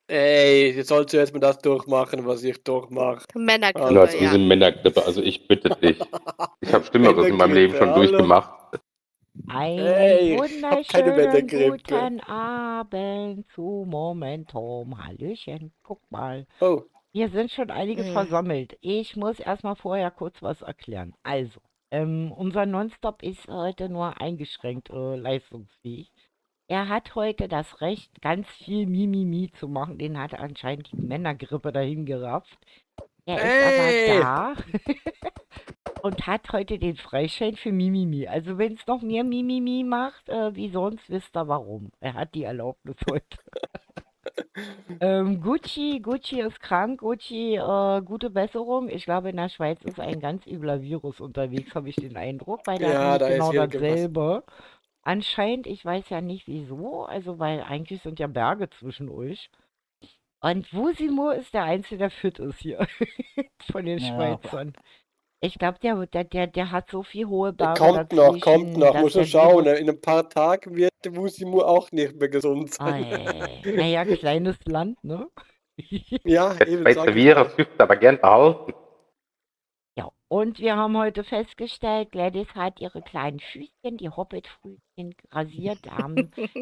Ey, jetzt sollst du erst mal das durchmachen, was ich durchmache. Männergrippe, Also. Leute, ja. diese Männergrippe, also ich bitte dich. Ich habe Schlimmeres in meinem Leben Männergrippe, schon hallo. durchgemacht. Einen Hey, ich hab keine wunderschönen Männergrippe. guten Abend zu Momentum. Hallöchen, guck mal. Oh, Hier sind schon einige Hm. versammelt. Ich muss erstmal vorher kurz was erklären. Also, unser Nonstop ist heute nur eingeschränkt leistungsfähig. Er hat heute das Recht, ganz viel Mimimi zu machen. Den hat anscheinend die Männergrippe dahin gerafft. Er ist ey. aber da und hat heute den Freischein für Mimimi. Also wenn es noch mehr Mimimi macht, wie sonst, wisst ihr warum. Er hat die Erlaubnis heute. Gucci ist krank. Gucci, gute Besserung. Ich glaube, in der Schweiz ist ein ganz übler Virus unterwegs, habe ich den Eindruck, weil der hat Ja, nämlich da ist genau irgendwas. dasselbe. Anscheinend, ich weiß ja nicht wieso, also weil eigentlich sind ja Berge zwischen euch. Und Wusimo ist der Einzige, der fit ist hier von den Ja. Schweizern. Ich glaube, der hat so viel hohe Der Berge kommt noch, dass muss der er schauen. Virus... In ein paar Tagen wird der Musimu auch nicht mehr gesund sein. Naja, kleines Land, ne? Ja, Der eben, sag Schweizer ich Virus doch. dürfte aber gern behalten. Ja, und wir haben heute festgestellt, Gladys hat ihre kleinen Füßchen, die Hobbit-Füßchen, rasiert,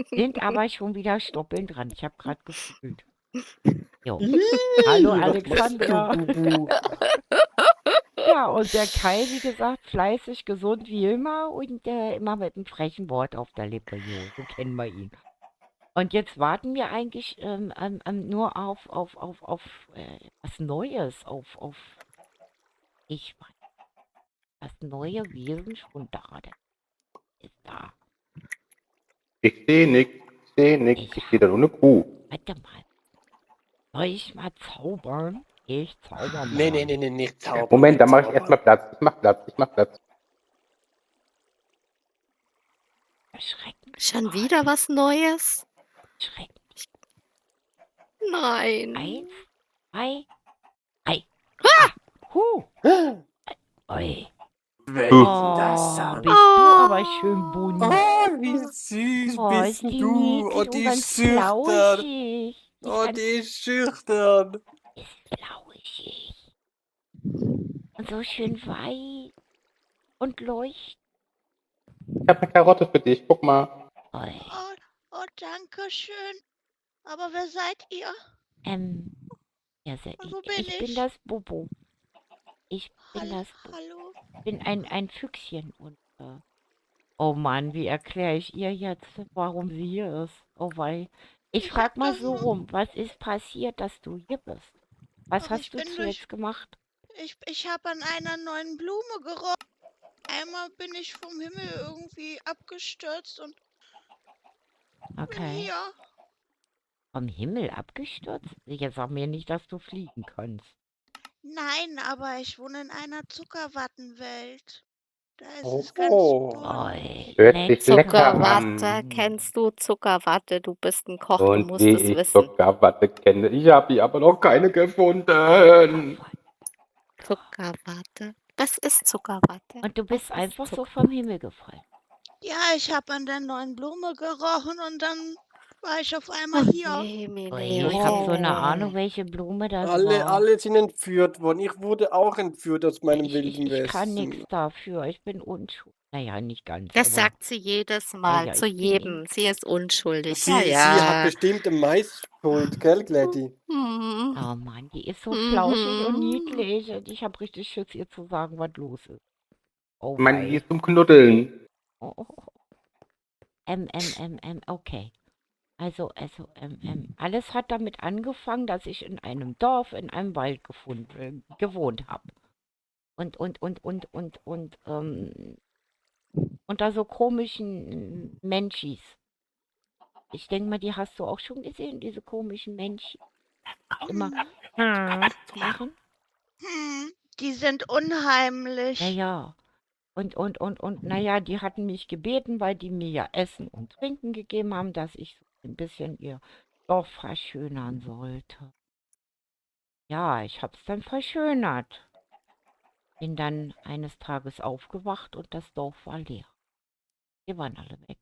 sind aber schon wieder stoppeln dran. Ich habe gerade gefühlt. Jo. Hallo Was machst Alexandra. du, Bubu? Ja, und der Kai, wie gesagt, fleißig, gesund wie immer und immer mit einem frechen Wort auf der Lippe. Jo, so kennen wir ihn. Und jetzt warten wir eigentlich nur auf was Neues, ich weiß, das neue Wesen schon da. Das ist da. Ich sehe nichts, ich sehe da nur eine Kuh. Warte mal. Soll ich mal zaubern? Ich zauber mal. Nee, nicht zaubern. Moment, nicht da mache ich zaubern. erstmal Platz. Ich mach Platz. Erschrecken. Schon wieder was Neues? Erschrecken. Nein. 1, 2, 3. Ah! Oi. Wer Oh, ist das an? bist du aber schön bunt. Oh, wie süß Oh, bist ist die du. niedlich Oh, und die ganz ist schüchtern. flauschig. Oh, die ist schüchtern. Ist flauschig. Und so schön weiß und leuchtend. Ich habe eine Karotte für dich, guck mal. Oi. Oh, danke schön. Aber wer seid ihr? Ja, Und wo bin ich bin ich? das Bobo. Ich bin Hallo, das Bobo. hallo. Ich bin ein Füchschen und oh Mann, wie erkläre ich ihr jetzt, warum sie hier ist? Oh wei. Ich Ich frag hab mal das so mal- rum, was ist passiert, dass du hier bist? Was Ach, hast ich du bin zuletzt gemacht? Ich habe an einer neuen Blume gerochen. Einmal bin ich vom Himmel irgendwie abgestürzt und bin Okay. hier. Vom Himmel abgestürzt? Jetzt sag mir nicht, dass du fliegen kannst. Nein, aber ich wohne in einer Zuckerwattenwelt. Da ist es Oh. ganz bunt. Oi, Hört sich lecker Zuckerwatte, an. kennst du Zuckerwatte? Du bist ein Koch, du Und musst wie es ich wissen. Zuckerwatte kenne, ich habe hier aber noch keine gefunden. Zuckerwatte. Was ist Zuckerwatte? Und du bist Was ist einfach so Zucker- vom Himmel gefallen. Ja, ich habe an der neuen Blume gerochen und dann war ich auf einmal Oh hier. je, Mene, Ui, oh ich habe je, so eine Mene. Ahnung, welche Blume das war. Alle sind entführt worden. Ich wurde auch entführt aus meinem wilden Ich kann Westen. nichts dafür. Ich bin unschuldig. Naja, nicht ganz. Das aber sagt sie jedes Mal, ja, zu ich bin jedem. Sie ist unschuldig. Sie hat bestimmt am meisten Schuld, gell, Gladys? Hm. Oh Mann, die ist so Mhm. flauschig und niedlich. Und ich habe richtig Schiss, ihr zu sagen, was los ist. Oh Ich meine, die wei. ist zum Knuddeln. Oh. Okay. Also, alles hat damit angefangen, dass ich in einem Dorf, in einem Wald gewohnt habe. Und unter so komischen Menschis. Ich denke mal, die hast du auch schon gesehen, diese komischen Menschen. Immer machen. Die sind unheimlich. Ja. Und naja, die hatten mich gebeten, weil die mir ja Essen und Trinken gegeben haben, dass ich so ein bisschen ihr Dorf verschönern sollte. Ja, ich hab's dann verschönert. Bin dann eines Tages aufgewacht und das Dorf war leer. Die waren alle weg.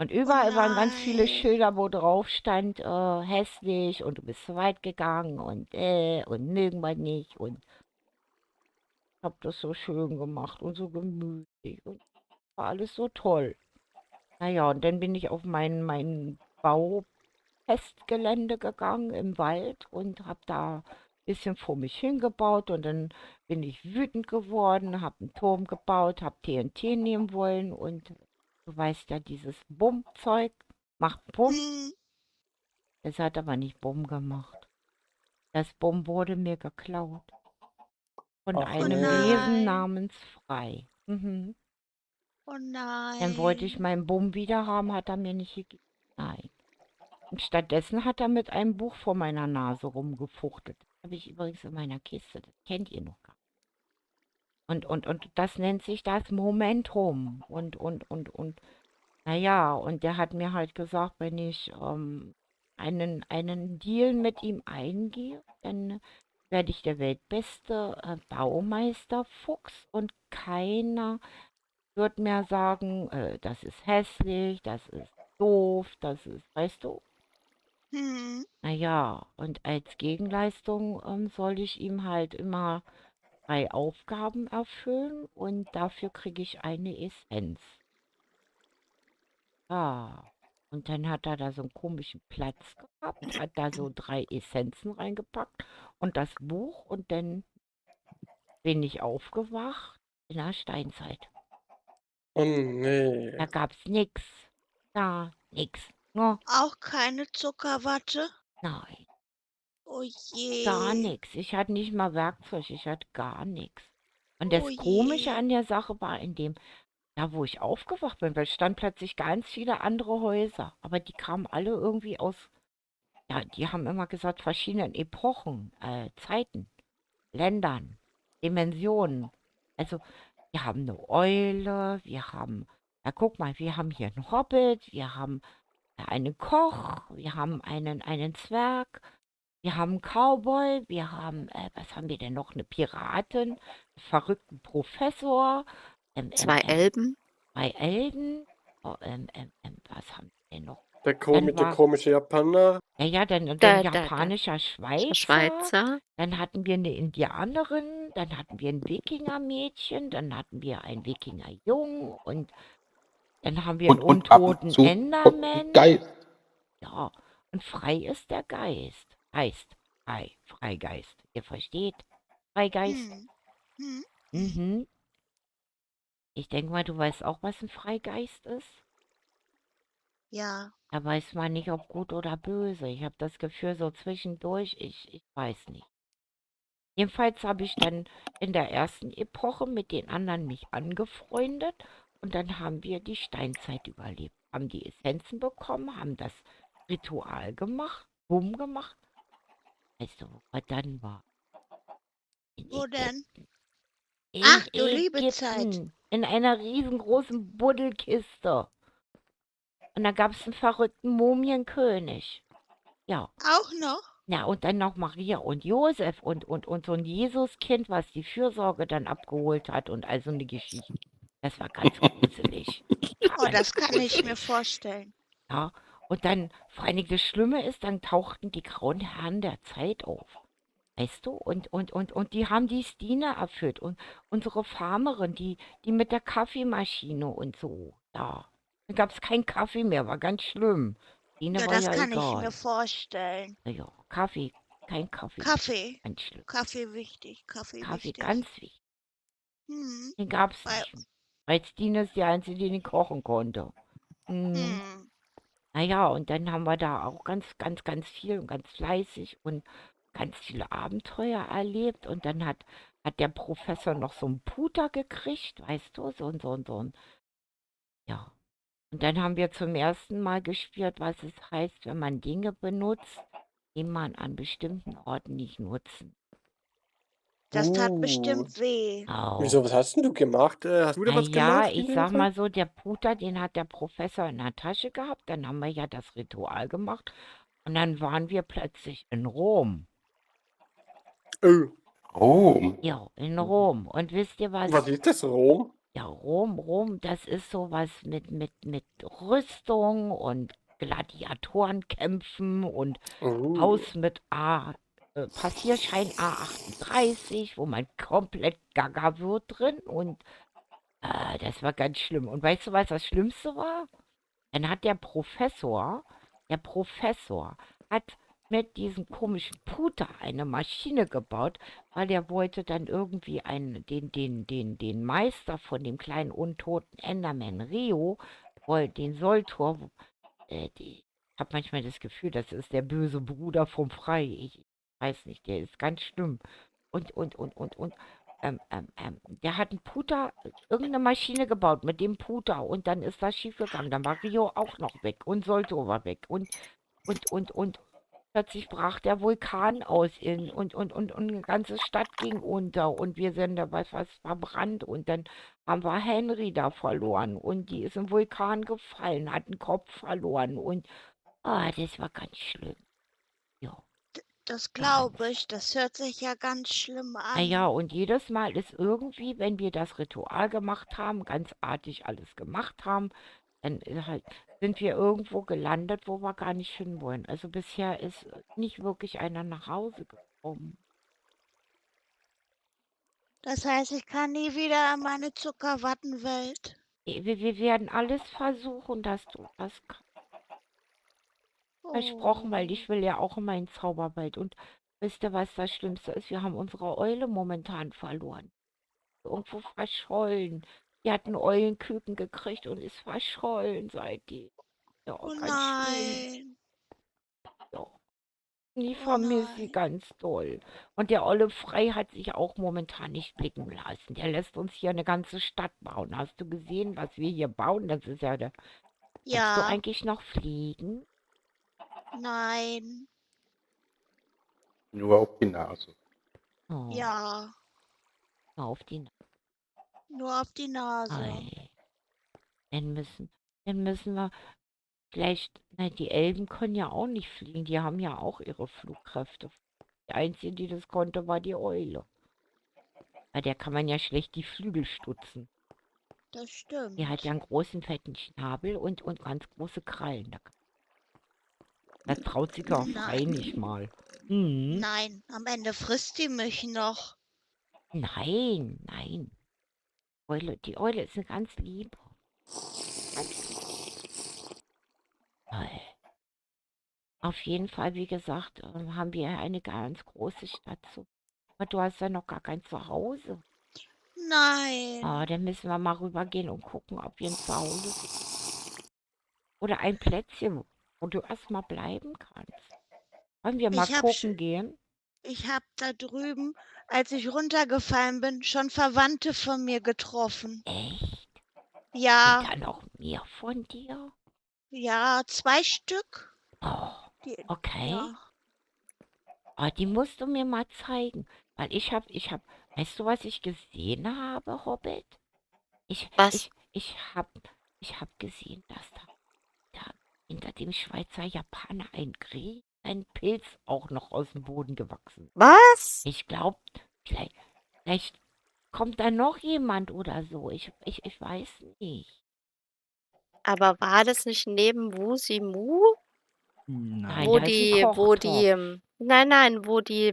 Und überall waren ganz viele nein. Schilder, wo drauf stand, hässlich und du bist zu weit gegangen und mögen wir nicht und ich hab das so schön gemacht und so gemütlich und war alles so toll. Naja, und dann bin ich auf mein Baufestgelände gegangen im Wald und hab da ein bisschen vor mich hingebaut und dann bin ich wütend geworden, hab einen Turm gebaut, hab TNT nehmen wollen und du weißt ja, dieses Bumm-Zeug macht Bumm. Hm. Es hat aber nicht Bumm gemacht. Das Bumm wurde mir geklaut. Von Ach Oh einem nee. Wesen nein. namens Frei. Mhm. Oh Dann wollte ich nein. meinen Bumm wieder haben, hat er mir nicht gegeben. Nein. Und stattdessen hat er mit einem Buch vor meiner Nase rumgefuchtelt. Das habe ich übrigens in meiner Kiste. Das kennt ihr noch gar nicht. Und das nennt sich das Momentum. Naja, und der hat mir halt gesagt, wenn ich einen Deal mit ihm eingehe, dann werde ich der weltbeste Baumeisterfuchs und keiner wird mehr sagen, das ist hässlich, das ist doof, das ist, weißt du? Hm. Naja, und als Gegenleistung soll ich ihm halt immer 3 Aufgaben erfüllen und dafür kriege ich eine Essenz. Ja, und dann hat er da so einen komischen Platz gehabt, hat da so 3 Essenzen reingepackt und das Buch und dann bin ich aufgewacht in der Steinzeit. Oh nee. Da gab's nix. Da, nix. Nur, Auch keine Zuckerwatte? nein, Oh gar je. nix. Ich hatte nicht mal Werkzeug, ich hatte gar nix. Und Oh das Komische je. an der Sache war da wo ich aufgewacht bin, weil es standen plötzlich ganz viele andere Häuser, aber die kamen alle irgendwie aus, ja, die haben immer gesagt, verschiedenen Epochen, Zeiten, Ländern, Dimensionen. Also, wir haben eine Eule, wir haben, na guck mal, wir haben hier einen Hobbit, wir haben einen Koch, wir haben einen Zwerg, wir haben einen Cowboy, wir haben, was haben wir denn noch? Eine Piratin, einen verrückten Professor, 2 Elben. 2 Elben, oh, was haben wir denn noch? Der Dann war, komische Japaner. ja, dann ein Der japanischer der Schweizer, Schweizer. dann hatten wir eine Indianerin, dann hatten wir ein Wikingermädchen, dann hatten wir einen Wikingerjungen und dann haben wir einen Und ab und untoten zu kommt ein Enderman. Geist. Ja, und frei ist der Geist. Heißt frei, Freigeist. Ihr versteht? Freigeist? Hm. Hm. Mhm. Ich denke mal, du weißt auch, was ein Freigeist ist. Ja. Da weiß man nicht, ob gut oder böse. Ich habe das Gefühl, so zwischendurch, ich weiß nicht. Jedenfalls habe ich dann in der ersten Epoche mit den anderen mich angefreundet und dann haben wir die Steinzeit überlebt. Haben die Essenzen bekommen, haben das Ritual gemacht, Bumm gemacht. Weißt du, was dann war? In Wo denn? Ägypten. In Ach, du liebe Zeit. Ägypten. In einer riesengroßen Buddelkiste. Und da gab es einen verrückten Mumienkönig. Ja. Auch noch? Ja, und dann noch Maria und Josef und so ein Jesuskind, was die Fürsorge dann abgeholt hat und all so eine Geschichte. Das war ganz gruselig. Oh, das kann ich mir vorstellen. Ja, und dann, vor allen Dingen das Schlimme ist, dann tauchten die grauen Herren der Zeit auf. Weißt du? Und die haben die Stine erfüllt. Und unsere Farmerin, die mit der Kaffeemaschine und so. Ja. Dann gab es keinen Kaffee mehr, war ganz schlimm. Stine Ja, war das ja kann ich egal. mir vorstellen. Ja, Kaffee, kein Kaffee. Kaffee. Ganz schlimm. Kaffee wichtig. Kaffee Kaffee wichtig. ganz wichtig. Hm. Den gab es Weil, nicht mehr. Weil Stine ist die Einzige, die nicht kochen konnte. Mhm. hm. Naja, und dann haben wir da auch ganz viel und ganz fleißig und ganz viele Abenteuer erlebt. Und dann hat der Professor noch so einen Puter gekriegt, weißt du, so ein, ja. Und dann haben wir zum ersten Mal gespürt, was es heißt, wenn man Dinge benutzt, die man an bestimmten Orten nicht nutzen. Das tat bestimmt weh. Wieso, was hast denn du gemacht? Hast du da was Ja, gemacht? ich sag mal so, der Puter, den hat der Professor in der Tasche gehabt. Dann haben wir ja das Ritual gemacht. Und dann waren wir plötzlich in Rom. Oh, Rom. Ja, in Rom. Und wisst ihr was? was ist das, Rom? Ja, Rom, das ist sowas mit Rüstung und Gladiatorenkämpfen und Haus mit Passierschein A38, wo man komplett gaga wird drin und das war ganz schlimm. Und weißt du, was das Schlimmste war? Dann hat der Professor hat mit diesem komischen Puter eine Maschine gebaut, weil der wollte dann irgendwie den Meister von dem kleinen untoten Enderman Rio, den Soltor, ich habe manchmal das Gefühl, das ist der böse Bruder vom Frei. Ich weiß nicht, der ist ganz schlimm. Und. Der hat einen Puter, irgendeine Maschine gebaut mit dem Puter und dann ist das schief gegangen. Dann war Rio auch noch weg und Solto war weg und plötzlich brach der Vulkan aus und eine ganze Stadt ging unter und wir sind da was verbrannt und dann haben wir Henry da verloren und die ist im Vulkan gefallen, hat einen Kopf verloren und das war ganz schlimm. Ja, Das ganz. glaube ich. Das hört sich ja ganz schlimm Ja, an. und jedes Mal ist irgendwie, wenn wir das Ritual gemacht haben, ganz artig alles gemacht haben, dann sind wir irgendwo gelandet, wo wir gar nicht hinwollen. Also bisher ist nicht wirklich einer nach Hause gekommen. Das heißt, ich kann nie wieder in meine Zuckerwattenwelt. Wir werden alles versuchen, dass du das versprochen, weil ich will ja auch in meinen Zauberwald. Und wisst ihr, was das Schlimmste ist? Wir haben unsere Eule momentan verloren. Irgendwo verschollen. Die hat einen Eulenküken gekriegt und ist verschollen seit die. Ja, Oh ganz schlimm. nein. Ja. Ich Oh vermisse sie nein. ganz doll. Und der Olle Frei hat sich auch momentan nicht blicken lassen. Der lässt uns hier eine ganze Stadt bauen. Hast du gesehen, was wir hier bauen? Das ist ja der. Kannst du Ja. eigentlich noch fliegen? Nein. Nur auf die Nase. Oh, Ja. auf die Nur auf die Nase. Ei. Dann müssen wir vielleicht. Na, die Elben können ja auch nicht fliegen. Die haben ja auch ihre Flugkräfte. Die einzige, die das konnte, war die Eule. Bei der kann man ja schlecht die Flügel stutzen. Das Die stimmt. hat ja einen großen, fetten Schnabel und ganz große Krallen. Da traut sich auch Frei Nein. nicht mal. Hm. Nein. Am Ende frisst die mich noch. Nein. Die Eule ist eine ganz liebe. Ganz lieb. Ei. Auf jeden Fall, wie gesagt, haben wir eine ganz große Stadt. Aber du hast ja noch gar kein Zuhause. Nein. Dann müssen wir mal rübergehen und gucken, ob wir ein Zuhause oder ein Plätzchen, wo du erstmal bleiben kannst. Wollen wir mal Ich hab gucken gehen? Ich habe da drüben, als ich runtergefallen bin, schon Verwandte von mir getroffen. Echt? Ja, Sind da noch mehr von dir? ja, 2 Stück. Oh, Die, okay. ja. Die musst du mir mal zeigen. Weil weißt du, was ich gesehen habe, Hobbit? Was? Ich hab gesehen, dass da hinter dem Schweizer Japaner ein Pilz auch noch aus dem Boden gewachsen ist. Was? Ich glaube, vielleicht kommt da noch jemand oder so. Ich weiß nicht. Aber war das nicht neben Wusimu? Nein, Wo da ist ein die, wo die, Kochtopf. nein, wo die,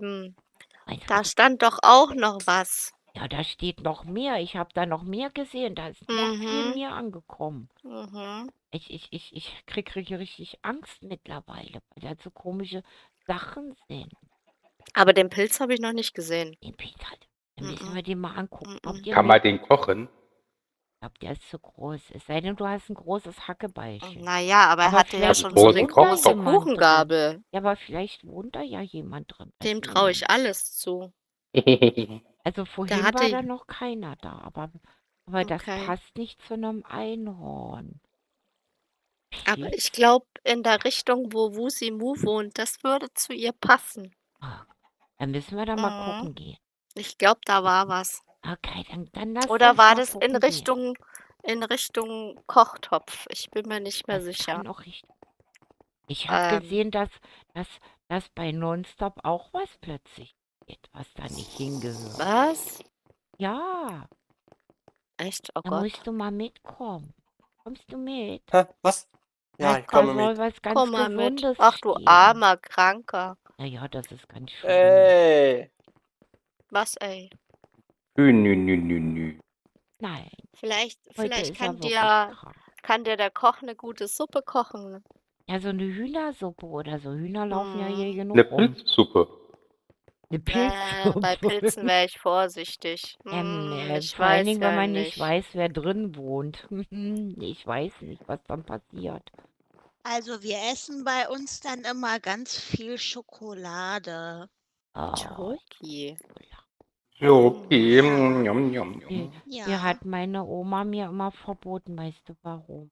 Ein da Koch- stand doch auch noch was. Ja, da steht noch mehr. Ich habe da noch mehr gesehen. Da ist noch viel Mhm, mehr angekommen. mhm. Ich krieg richtig Angst mittlerweile, weil da so komische Sachen sind. Aber den Pilz habe ich noch nicht gesehen. Den Pilz halt. Dann müssen Mhm, wir den mal angucken. mhm. Ihr Kann man mit? den kochen? Ich glaube, der ist zu groß. Es sei denn, du hast ein großes Hackebeilchen. Naja, aber er Aber hatte ja vielleicht schon so so eine eine wohnt da große jemand drin. Kuchengabel. Ja, aber vielleicht wohnt da ja jemand drin. Dem Weiß traue nicht. ich alles zu. Also Der vorhin war hatte, da noch keiner da, aber das okay. passt nicht zu einem Einhorn. Aber Pilz? ich glaube, in der Richtung, wo Wusimu wohnt, das würde zu ihr passen. Ah, dann müssen wir da mal Mhm. gucken gehen. Ich glaube, da war was. Okay, dann lass Oder uns war mal das in gucken gehen. Richtung Kochtopf? Ich bin mir nicht mehr Das sicher. kann auch richtig. Ich habe Ähm, gesehen, dass bei Nonstop auch was plötzlich geht, was da nicht hingehört. was? Ja, Echt? Oh Da Gott. musst du mal mitkommen. Kommst du mit? Hä? Was? Ja, Da ich komme soll mit. was ganz Komm mal mit. Gesundes Ach du stehen. armer Kranker. Naja, das ist ganz schön. Ey. Was, ey? Nü. Nein, Vielleicht heute ist er kann wirklich dir, krank. kann dir der Koch eine gute Suppe kochen. Ja, so eine Hühnersuppe oder so. Hühner laufen ja hier Eine genug rum. Pilzsuppe. Eine Bei Pilzsuppe. Pilzen wäre ich vorsichtig. Ich Vor allen weiß Dingen, ja wenn man nicht nicht. weiß, wer drin wohnt. Ich weiß nicht, was dann passiert. Also wir essen bei uns dann immer ganz viel Schokolade. Oh, Schoki. So, okay. Ja. Hier Ja. hat meine Oma mir immer verboten, weißt du warum?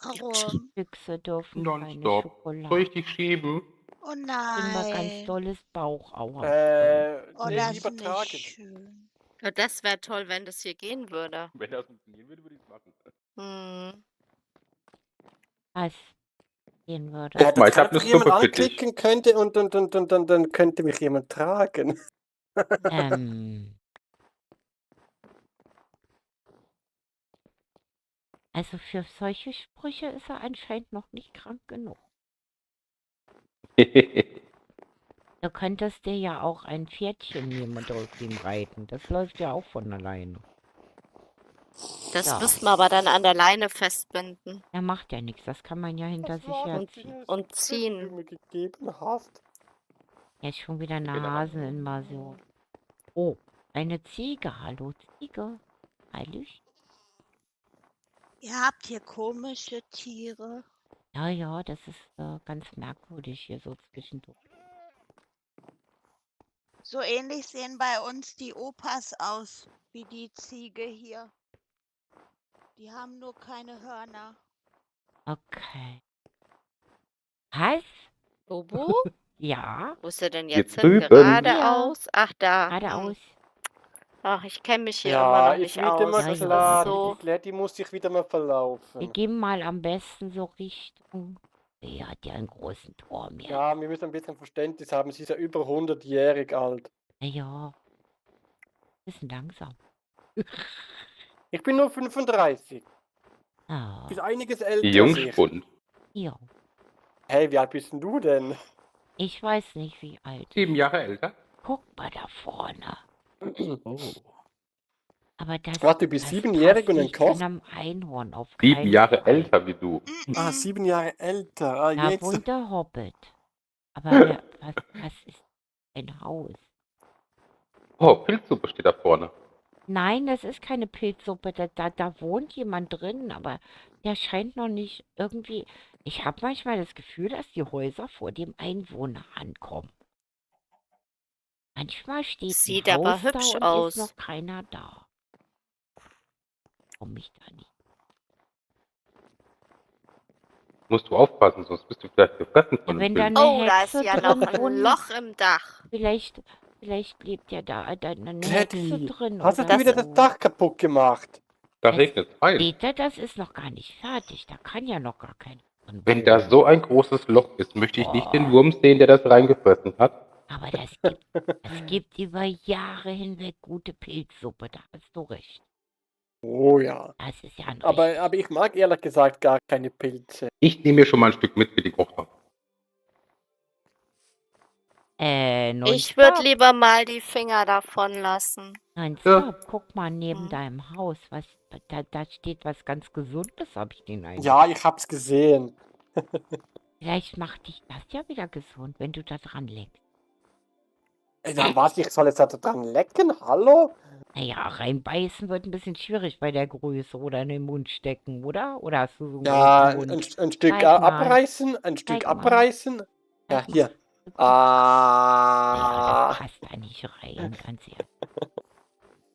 Warum? Füchse dürfen keine Nonstop. Soll Schokolade. ich dich schieben? Oh Immer ganz nein. dolles Bauchauer. Oh, Nee, das lieber ist nicht tragen. schön. Ja, das wäre toll, wenn das hier gehen würde. Wenn das funktionieren würde, würde ich es machen. Hm. Was gehen würde. Guck mal, Dass ich hab einfach eine jemand Suppe für dich. anklicken könnte und dann könnte mich jemand tragen. Also für solche Sprüche ist er anscheinend noch nicht krank genug. Du könntest dir ja auch ein Pferdchen nehmen und auf ihm reiten. Das läuft ja auch von alleine. Das Ja. müssten wir aber dann an der Leine festbinden. Er macht ja nichts, das kann man ja hinter sich herziehen. Und ziehen. Du mir gegeben hast. Jetzt schon wieder eine Genau. Haseninvasion. Oh, eine Ziege. Hallo Ziege. Hallöchen. Ihr habt hier komische Tiere. Ja, das ist ganz merkwürdig hier so zwischendurch. So ähnlich sehen bei uns die Opas aus wie die Ziege hier. Die haben nur keine Hörner. Okay. Was? Bobo? Ja, Wo ist er denn Hier jetzt hin? drüben. Geradeaus? Ach, da. geradeaus. Ach, ich kenne mich hier immer Ja, noch ist nicht wieder aus. mal Ja, Das klar. ist so. Die Claire, die muss sich wieder mal Wir verlaufen. gehen mal am besten so Richtung. Der hat ja einen großen Turm hier. Ja, wir müssen ein bisschen Verständnis haben. Sie ist ja über 100-jährig alt. Naja. Bisschen langsam. Ich bin nur 35. Ah, Du bist einiges älter als ich. Jungspund. ja. Hey, wie alt bist denn du denn? Ich weiß nicht, wie alt. 7 Jahre älter. Guck mal da vorne. Oh. Aber das, Warte, du bist das 7-jährig passt und ein nicht Koch? zu einem Einhorn auf 7 keinen Jahre Fall. älter wie du. Ah, 7 Jahre älter. Ah, Da jetzt. wohnt der Hobbit. Aber was ist ein Haus? Oh, Pilzsuppe steht da vorne. Nein, das ist keine Pilzsuppe. Da wohnt jemand drin, aber der scheint noch nicht irgendwie. Ich habe manchmal das Gefühl, dass die Häuser vor dem Einwohner ankommen. Manchmal steht Sieht ein aber Haus da hübsch und aus. ist noch keiner da. Komm ich da nicht. Musst du aufpassen, sonst bist du vielleicht gefressen von Ja, dem wenn da Pilz. eine Oh, da ist Hexe ja noch drin ein wohnt, Loch im Dach. vielleicht lebt ja da eine Hexe Teddy, drin hast oder du wieder so. das Dach kaputt gemacht? Da regnet es rein. Seht ihr, das ist noch gar nicht fertig. Da kann ja noch gar kein drin Wenn wohnen. da so ein großes Loch ist, möchte ich nicht Oh. den Wurm sehen, der das reingefressen hat. Aber das gibt über Jahre hinweg gute Pilzsuppe, da hast du recht. Oh ja. Das ist ja ein Aber ich mag ehrlich gesagt gar keine Pilze. Ich nehme mir schon mal ein Stück mit für die Kochhaus. Ich würde lieber mal die Finger davon lassen. Nonstop, guck mal neben Hm. deinem Haus, da steht was ganz Gesundes, habe ich den Eindruck. Ja, ich hab's gesehen. Vielleicht macht dich das ja wieder gesund, wenn du da dran leckst. Ja, was, ich soll jetzt da dran lecken? Hallo? Naja, reinbeißen wird ein bisschen schwierig bei der Größe oder in den Mund stecken, oder? Oder hast du so einen Ja, großen Mund? ein Stück Zeig mal. abreißen, ein Stück Zeig mal. abreißen. Ja, Zeig mal. hier. Naja, Ah. das passt da nicht rein, ganz ehrlich.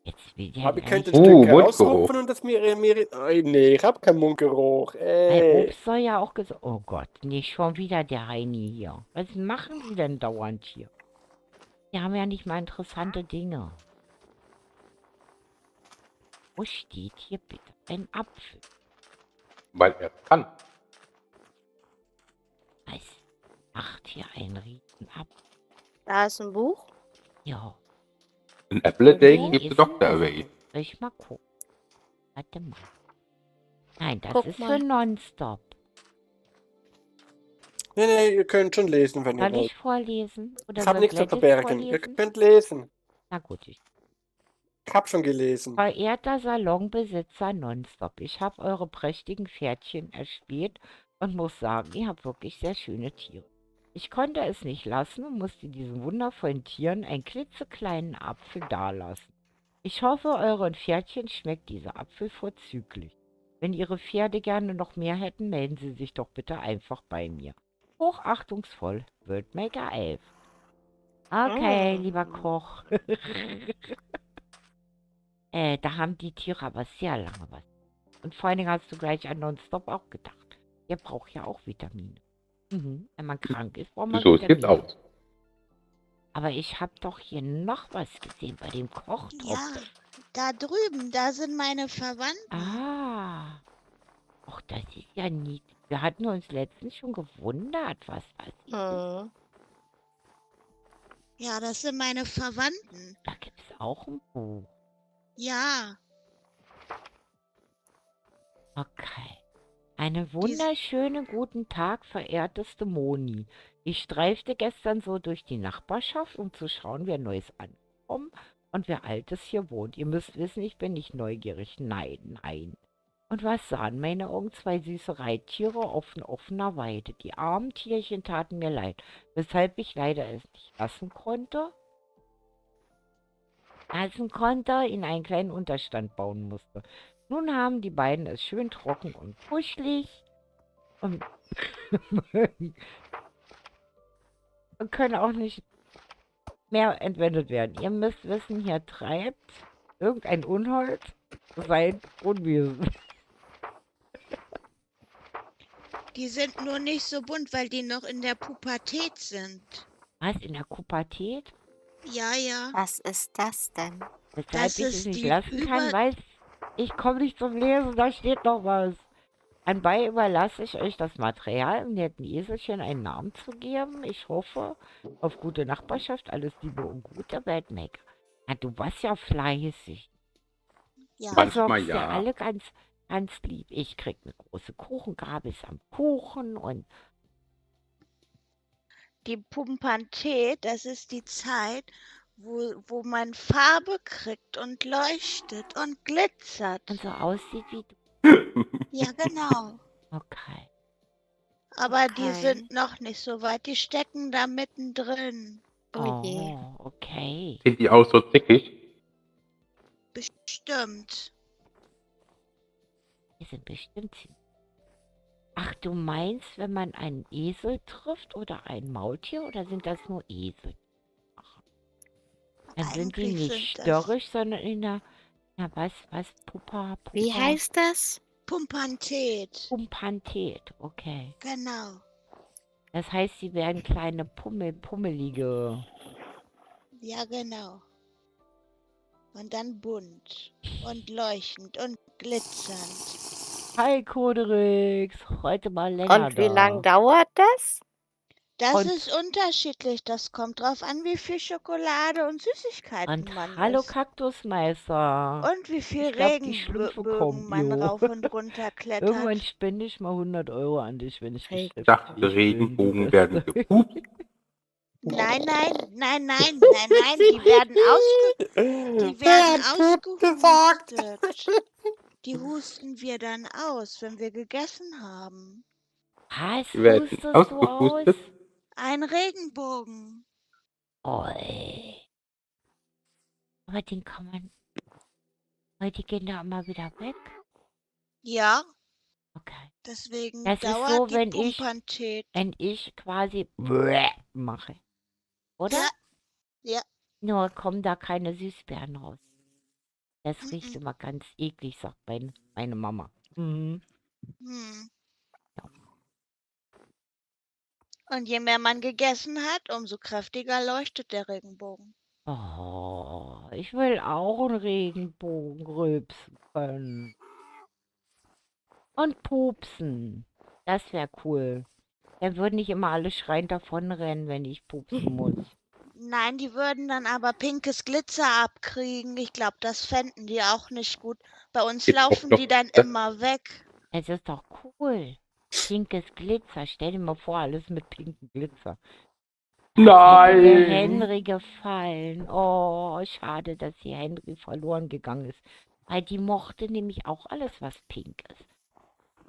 Jetzt will der Aber ich ja könnte nicht. ein Stück Mundgeruch. rausrupfen und das mir... Nee, ich hab keinen Mundgeruch. Weil Obst soll ja auch gesund. Oh Gott, nicht schon wieder der Heini hier. Was machen Sie denn dauernd hier? Die haben ja nicht mal interessante Dinge. Wo steht hier bitte ein Apfel? Weil er es kann. Was macht hier ein Riesenapfel? Da ist ein Buch. Ja, An apple a day wo keeps the ist doctor denn das? away. Soll ich mal gucken? Warte mal. Nein, das Guck ist mal. für Nonstop. Nee, ihr könnt schon lesen, wenn ihr Soll wollt. ich vorlesen? Oder Ich habe soll nichts zu Gladys verbergen. Ihr vorlesen? könnt lesen. Na gut, Ich habe schon gelesen. Verehrter Salonbesitzer Nonstop, ich habe eure prächtigen Pferdchen erspäht und muss sagen, ihr habt wirklich sehr schöne Tiere. Ich konnte es nicht lassen und musste diesen wundervollen Tieren einen klitzekleinen Apfel dalassen. Ich hoffe, euren Pferdchen schmeckt dieser Apfel vorzüglich. Wenn Ihre Pferde gerne noch mehr hätten, melden Sie sich doch bitte einfach bei mir. Hochachtungsvoll, Worldmaker 11. Okay, lieber Koch. Da haben die Tiere aber sehr lange was. Und vor allen Dingen hast du gleich an Nonstop auch gedacht. Der braucht ja auch Vitamine. Wenn man krank ist, braucht man So sieht's Vitamine. aus. Aber ich habe doch hier noch was gesehen bei dem Kochtopf. Ja, da drüben, da sind meine Verwandten. Ah. Ach, das ist ja niedlich. Wir hatten uns letztens schon gewundert, was das ist. Mhm. Ja, das sind meine Verwandten. Da gibt es auch ein Buch. Ja, Okay. Einen wunderschönen guten Tag, verehrteste Moni. Ich streifte gestern so durch die Nachbarschaft, um zu schauen, wer Neues ankommt und wer Altes hier wohnt. Ihr müsst wissen, ich bin nicht neugierig. Nein, nein. Und was sahen meine Augen? 2 süße Reittiere auf offener Weide. Die armen Tierchen taten mir leid, weshalb ich leider es nicht lassen konnte, in einen kleinen Unterstand bauen musste. Nun haben die beiden es schön trocken und kuschelig und können auch nicht mehr entwendet werden. Ihr müsst wissen, hier treibt irgendein Unhold sein Unwesen. die sind nur nicht so bunt, weil die noch in der Pubertät sind. Was, in der Pubertät? Ja, ja. Was ist das denn? Weshalb Das ich es ist nicht die lassen kann, Über- weil ich komme nicht zum Lesen, da steht noch was. Anbei überlasse ich euch das Material, um netten Eselchen einen Namen zu geben. Ich hoffe auf gute Nachbarschaft, alles Liebe und Gute, Weltmaker. Na, du warst ja fleißig. Ja, Manchmal Versorgst ja ja. alle ganz, ganz lieb. Ich krieg eine große Kuchengabel am Kuchen und die Pubertät, das ist die Zeit, wo man Farbe kriegt und leuchtet und glitzert. so aussieht wie du. Ja, genau. Okay. Aber die Okay. sind noch nicht so weit. Die stecken da mittendrin. Oh je. Oh, okay. Sind die auch so zickig? Bestimmt. Die sind bestimmt ziemlich. Ach, du meinst, wenn man einen Esel trifft oder ein Maultier, oder sind das nur Esel? Dann sind die Eigentlich nicht sind das störrisch, sondern in der, Pupa, Wie heißt das? Pubertät. Pumpantät, okay. Genau. Das heißt, sie werden kleine pummelige. Ja, genau. Und dann bunt und leuchtend und glitzernd. Hi, Koderix, heute mal länger Und wie da. lang dauert das? Das Und- ist unterschiedlich. Das kommt drauf an, wie viel Schokolade und Süßigkeiten Und man hallo, isst. Kaktusmeister. Und wie viel Ich glaub, die Schlümpfe kommen, Regenbögen man jo. rauf und runter klettert. Irgendwann spende ich mal 100 € an dich, wenn ich Hey. Ich dachte, geschäftsfähig bin, du Regenbogen Beste. werden gepupt. Nein, die werden Wer hat Pup gesagt? ausgehustet. Die husten wir dann aus, wenn wir gegessen haben. Was Die werden hustest du aus? ausgepustet. Ein Regenbogen. Oh, ey. Aber den kann man. Weil die gehen da immer wieder weg. Ja, Okay. deswegen Das ist dauert so, die wenn ich- Pubertät. Wenn ich quasi mache. Oder? Ja. Ja. Nur kommen da keine Süßbeeren raus. Das Mhm. riecht immer ganz eklig, sagt meine Mama. Mhm. Hm. Ja. Und je mehr man gegessen hat, umso kräftiger leuchtet der Regenbogen. Oh, ich will auch einen Regenbogen rülpsen können. Und pupsen. Das wäre cool. Dann würden nicht immer alle schreiend davonrennen, wenn ich pupsen muss. Nein, die würden dann aber pinkes Glitzer abkriegen. Ich glaube, das fänden die auch nicht gut. Bei uns Geht auch laufen noch die dann das- immer weg. Es ist doch cool. Pinkes Glitzer. Stell dir mal vor, alles mit pinkem Glitzer. Hätte der Nein! Henry gefallen. Oh, schade, dass hier Henry verloren gegangen ist. Weil die mochte nämlich auch alles, was pink ist.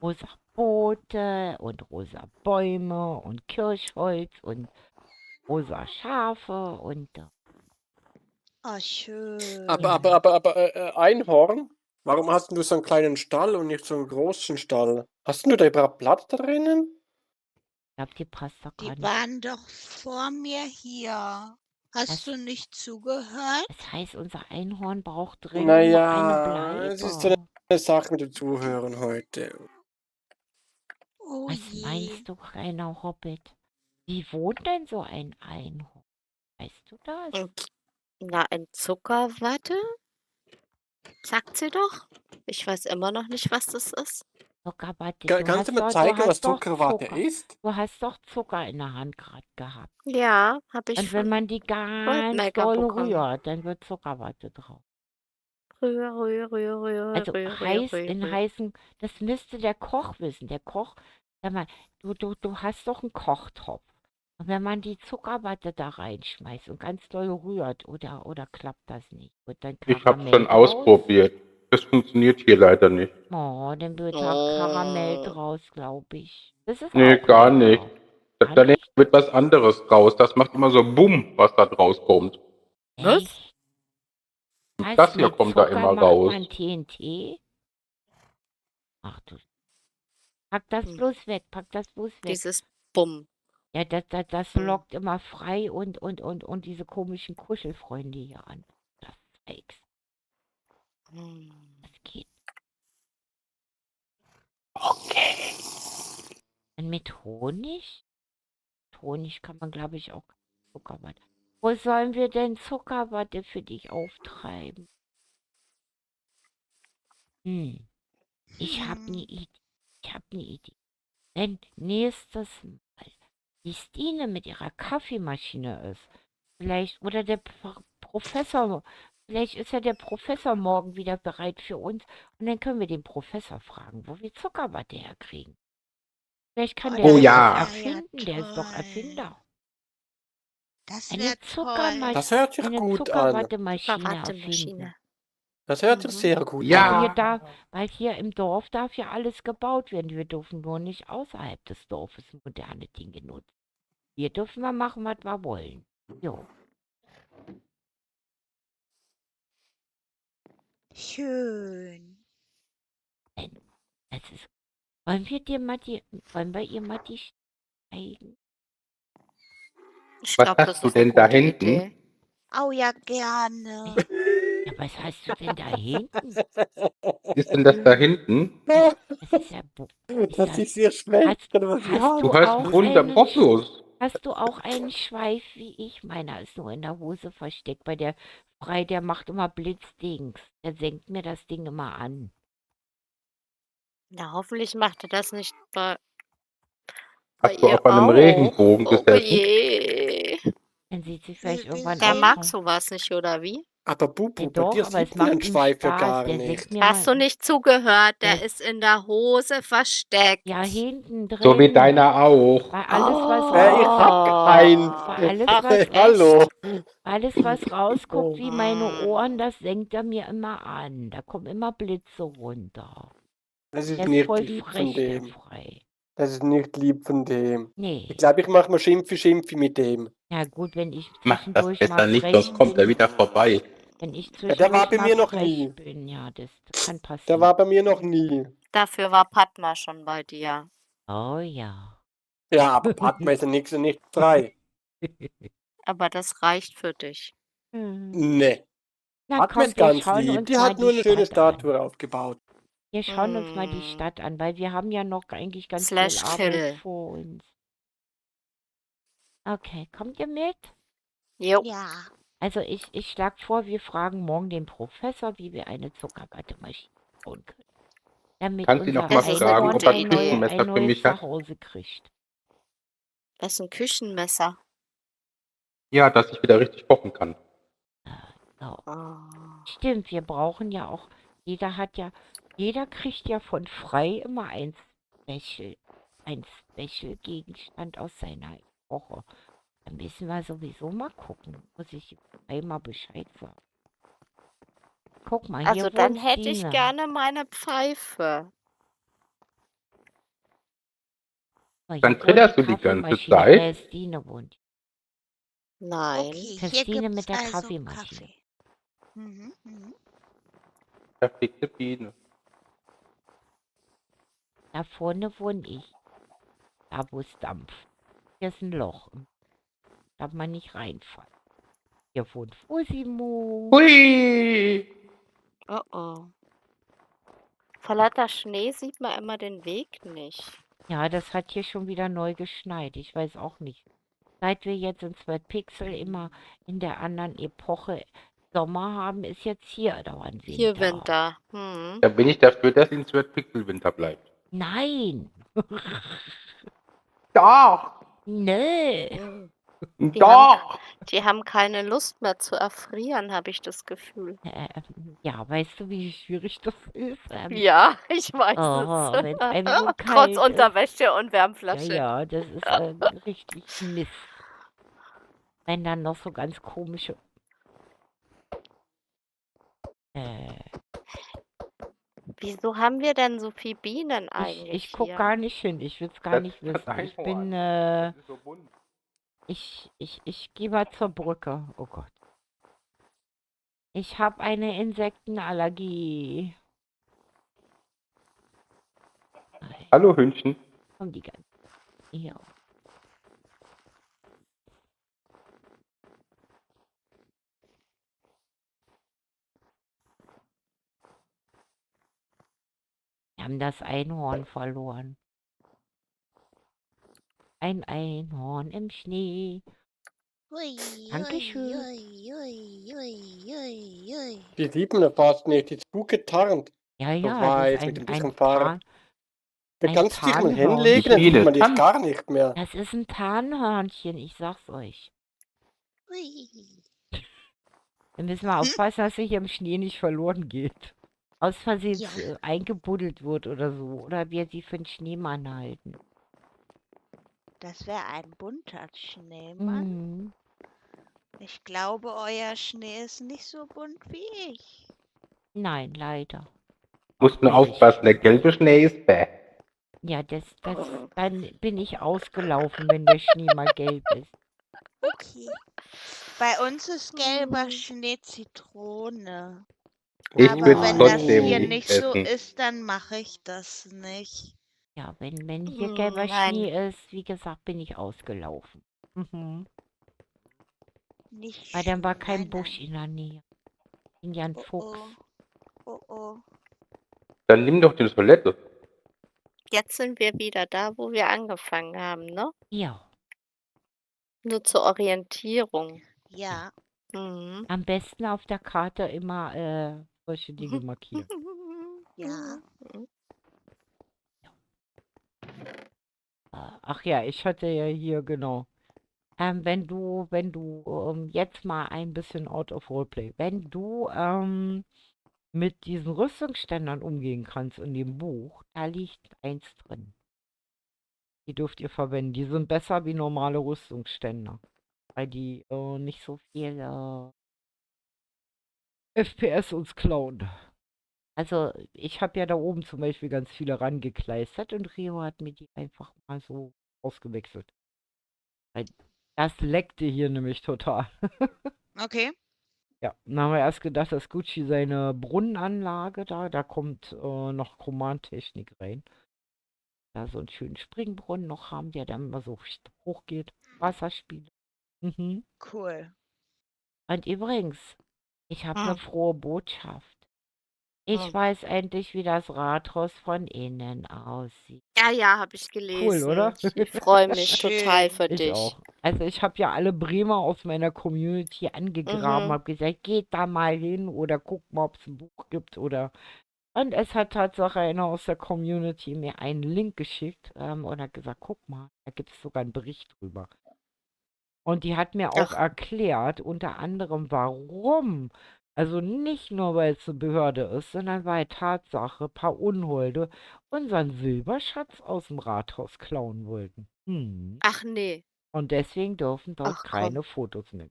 Rosa Boote und rosa Bäume und Kirschholz und rosa Schafe und Oh, schön. Aber Einhorn? Warum hast du so einen kleinen Stall und nicht so einen großen Stall? Hast du da überhaupt Platz drinnen? ich glaube, die passt doch gar Die nicht. waren doch vor mir hier. Hast Was? du nicht zugehört? Das heißt, unser Einhorn braucht dringend noch eine Naja, es ist so Bleibe. eine Sache mit dem Zuhören heute. Oh Was je. meinst du, kleiner Hobbit? Wie wohnt denn so ein Einhorn? Weißt du das? Na, in Zuckerwatte? Sagt sie doch. Ich weiß immer noch nicht, was das ist. Zuckerwatte. Kannst du mir du zeigen, was hast doch Zuckerwatte Zucker. ist? Du hast doch Zucker in der Hand gerade gehabt. Ja, habe ich Und wenn von man die ganz Goldmaker doll bekommen. rührt, dann wird Zuckerwatte drauf. Rühr. Also in heißen, das müsste der Koch wissen. Der Koch, sag mal, du hast doch einen Kochtopf. Und wenn man die Zuckerwatte da reinschmeißt und ganz doll rührt, oder klappt das nicht? Wird dann Ich habe Karamell schon draus? ausprobiert. Das funktioniert hier leider nicht. Oh, dann wird da Karamell draus, glaube ich. Das ist Nee, auch gar lecker. nicht. Da wird was anderes draus. Das macht immer so Bumm, was da draus kommt. Was? Echt? Und das hier mit kommt da Zucker immer macht raus. man TNT? Ach du. Pack das Hm. bloß weg, pack das bloß weg. Dieses Bumm. Ja, das Hm. lockt immer frei und diese komischen Kuschelfreunde hier an. Das Fakes. Das geht. Okay. Und mit Honig? Mit Honig kann man, glaube ich, auch Zuckerwatte. Wo sollen wir denn Zuckerwatte für dich auftreiben? Ich habe eine Idee. Wenn nächstes Mal die Stine mit ihrer Kaffeemaschine ist, vielleicht, oder der Professor, vielleicht ist ja der Professor morgen wieder bereit für uns und dann können wir den Professor fragen, wo wir Zuckerwatte herkriegen. Vielleicht kann der Oh das ja. erfinden, der ist doch Erfinder. Das Eine wäre toll. Das hört sich eine gut an. Zuckerwattemaschine erfinden. Zuckerwattemaschine. Das hört sich sehr gut Ja. an. Weil hier im Dorf darf ja alles gebaut werden. Wir dürfen nur nicht außerhalb des Dorfes moderne Dinge nutzen. Hier dürfen wir machen, was wir wollen. Jo. Schön. Das ist. Wollen wir ihr mal die zeigen? Ich Was glaub, hast das du ist eine denn da gute hinten? Idee. Oh ja, gerne. Ja, was hast du denn da hinten? Was ist denn das da hinten? Das ist ja. Das ist sehr schlecht, was ich hast habe. Du du hast auch 100 einen Fotos. Hast du auch einen Schweif wie ich? Meiner ist nur in der Hose versteckt. Bei der Frei, der macht immer Blitzdings. Der senkt mir das Ding immer an. Na, hoffentlich macht er das nicht bei Hast du ihr auf einem auch. Regenbogen Oh gesessen? je. Dann sieht sie vielleicht irgendwann Der auch mag mal. sowas nicht, oder wie? Aber Bubu, Ja, bei doch, dir aber es sieht man macht den ihm Schweif ja Spaß. gar Der nicht. senkt mir Hast du mal. nicht zugehört? Der Der- ist in der Hose versteckt. Ja, hinten drin. So wie deiner auch. Weil alles, was Ich hab keinen. Alles, Ach, was- Hallo. alles, was rausguckt wie meine Ohren, das senkt er mir immer an. Da kommen immer Blitze runter. Das ist Der ist nicht voll lieb von frech, der dem. Frei. Das ist nicht lieb von dem. Nee. Ich glaube, ich mache mal Schimpfi mit dem. Ja gut, wenn ich Mach das zwischendurch besser mal nicht, frech sonst kommt er bin. wieder vorbei. Wenn ich Ja, der war zwischendurch bei mal mir noch frech nie. bin, ja, das kann Der passieren. war bei mir noch nie. Dafür war Padma schon bei dir. Oh ja. Ja, aber Padma ist ja nicht frei. Aber das reicht für dich. Nee. Na Padma kommt, ist wir ganz schauen lieb. uns Die mal hat nur die eine schöne Stadt an. Statue aufgebaut. Wir schauen uns mal die Hm. Stadt an, weil wir haben ja noch eigentlich ganz viel Slash Arbeit Kill. vor uns. Okay, kommt ihr mit? Jo. Ja. Also ich schlage vor, wir fragen morgen den Professor, wie wir eine Zuckerwattemaschine bauen können. Damit Kannst du ihn unser noch mal Das ist eine fragen, Einhorn ob er gute ein Idee. Küchenmesser ein für neues mich hat? Zuhause kriegt. Das ist ein Küchenmesser. Ja, dass ich wieder richtig kochen kann. So. Oh. Stimmt, wir brauchen ja auch, jeder kriegt ja von Frei immer ein Special-Gegenstand aus seiner Epoche. Da müssen wir sowieso mal gucken. Muss ich einmal Bescheid sagen. Guck mal, Also hier dann wohnt hätte ich Stine. gerne meine Pfeife. Guck mal, Dann hier wohnt trillerst die du die ganze Kaffeemaschine. Zeit. Stine wohnt. Nein. Okay, hier Christine gibt's mit der also Kaffeemaschine. Kaffee. Mhm, mhm. Perfekte Biene. Da vorne wohne ich. Da, wo es dampft. Hier ist ein Loch. Da darf man nicht reinfallen. Hier wohnt Fusimo. Hui! Oh oh. Vor lauter Schnee sieht man immer den Weg nicht. Ja, das hat hier schon wieder neu geschneit. Ich weiß auch nicht. Seit wir jetzt in Pixel immer in der anderen Epoche Sommer haben, ist jetzt hier dauernd Winter. Hier Winter. Hm. Da bin ich dafür, dass in Sword Pixel Winter bleibt. Nein. Doch! Nee. Die haben keine Lust mehr zu erfrieren, habe ich das Gefühl. Ja, weißt du, wie schwierig das ist? Ja, ich weiß Oh, es. wenn einem so Trotz kalt ist. Unterwäsche und Ja, Wärmflasche. ja, das ist richtig Mist. Wenn dann noch so ganz komische. Wieso haben wir denn so viele Bienen Ich eigentlich guck hier? gar nicht hin. Ich will es gar nicht wissen. Ich bin, Das ist so bunt. ich gehe mal zur Brücke. Oh Gott. Ich habe eine Insektenallergie. Nein, Hallo Hündchen. kommen die ganzen. Ja. Wir haben das Einhorn verloren. Ein Einhorn im Schnee. Ui, Dankeschön. ui, ui, ui, ui, ui. Die lieben ja fast nicht, die ist gut getarnt. Ja, So ja, das weiß, ist mit ein ein bisschen Farbe. Da ein kannst du dich mal Tarnhorn. hinlegen, dann sieht Biene. man dich gar nicht mehr. Das ist ein Tarnhörnchen, ich sag's euch. Ui. Da müssen wir aufpassen, dass er hier im Schnee nicht verloren geht. Aus Versehen Ja. eingebuddelt wird oder so. Oder wir sie für einen Schneemann halten. Das wäre ein bunter Schneemann. Mhm. Ich glaube, euer Schnee ist nicht so bunt wie ich. Nein, leider. Musst nur aufpassen, der gelbe Schnee ist bäh. Ja, dann bin ich ausgelaufen, wenn der Schnee mal gelb ist. Okay. Bei uns ist gelber Schnee Zitrone. Ich Aber will's wenn das trotzdem hier nicht nicht so essen. ist, dann mache ich das nicht. Ja, wenn hier gelber Nein. Schnee ist, wie gesagt, bin ich ausgelaufen. Mhm. Nicht Weil dann war schön, kein nein, Busch nein. in der Nähe. Bin ja ein Oh, Fuchs. oh. Oh, oh. Dann nimm doch die Toilette. Jetzt sind wir wieder da, wo wir angefangen haben, ne? Ja, Nur zur Orientierung. Ja. Mhm. am besten auf der Karte immer solche Dinge markieren. Ja. Ach ja, ich hatte ja hier, genau. Wenn du jetzt mal ein bisschen out of roleplay, wenn du mit diesen Rüstungsständern umgehen kannst in dem Buch, da liegt eins drin. Die dürft ihr verwenden. Die sind besser wie normale Rüstungsständer, weil die nicht so viel FPS uns klauen. Also ich habe ja da oben zum Beispiel ganz viele rangekleistert und Rio hat mir die einfach mal so ausgewechselt. Weil das leckte hier nämlich total. Okay. Ja, dann haben wir erst gedacht, dass Gucci seine Brunnenanlage da kommt noch Chromantechnik rein. Da so einen schönen Springbrunnen noch haben, der dann immer so hochgeht. Wasserspiele. Mhm. Cool. Und übrigens, ich habe eine Hm. frohe Botschaft. Ich Hm. weiß endlich, wie das Rathaus von innen aussieht. Ja, habe ich gelesen. oder? Ich freue mich total Schön. für Ich dich. auch. Also ich habe ja alle Bremer aus meiner Community angegraben, Mhm. habe gesagt, geht da mal hin oder guckt mal, ob es ein Buch gibt oder. Und es hat Tatsache einer aus der Community mir einen Link geschickt und hat gesagt, guck mal, da gibt es sogar einen Bericht drüber. Und die hat mir auch Ach. erklärt, unter anderem, warum. Also nicht nur, weil es eine Behörde ist, sondern weil Tatsache paar Unholde unseren Silberschatz aus dem Rathaus klauen wollten. Ach nee. Und deswegen dürfen dort Ach komm. keine Fotos mehr.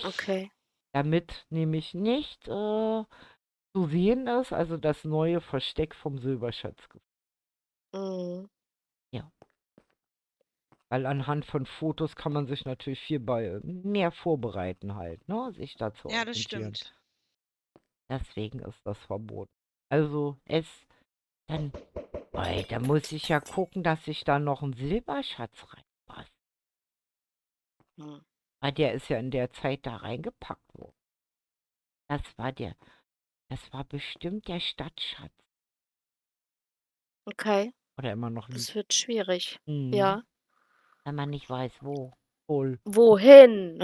Okay. Damit nämlich nicht zu sehen ist, also das neue Versteck vom Silberschatz. Mhm. Ja. Weil anhand von Fotos kann man sich natürlich viel mehr vorbereiten halt, ne? Sich dazu Ja, das orientieren. stimmt. Deswegen ist das verboten. Also dann, da muss ich ja gucken, dass ich da noch einen Silberschatz reinpasse. Hm. Weil der ist ja in der Zeit da reingepackt worden. Das war bestimmt der Stadtschatz. Okay. Oder immer noch Das nicht. wird schwierig. Mhm. Ja. Wenn man nicht weiß, wo. Wohl. Wohin?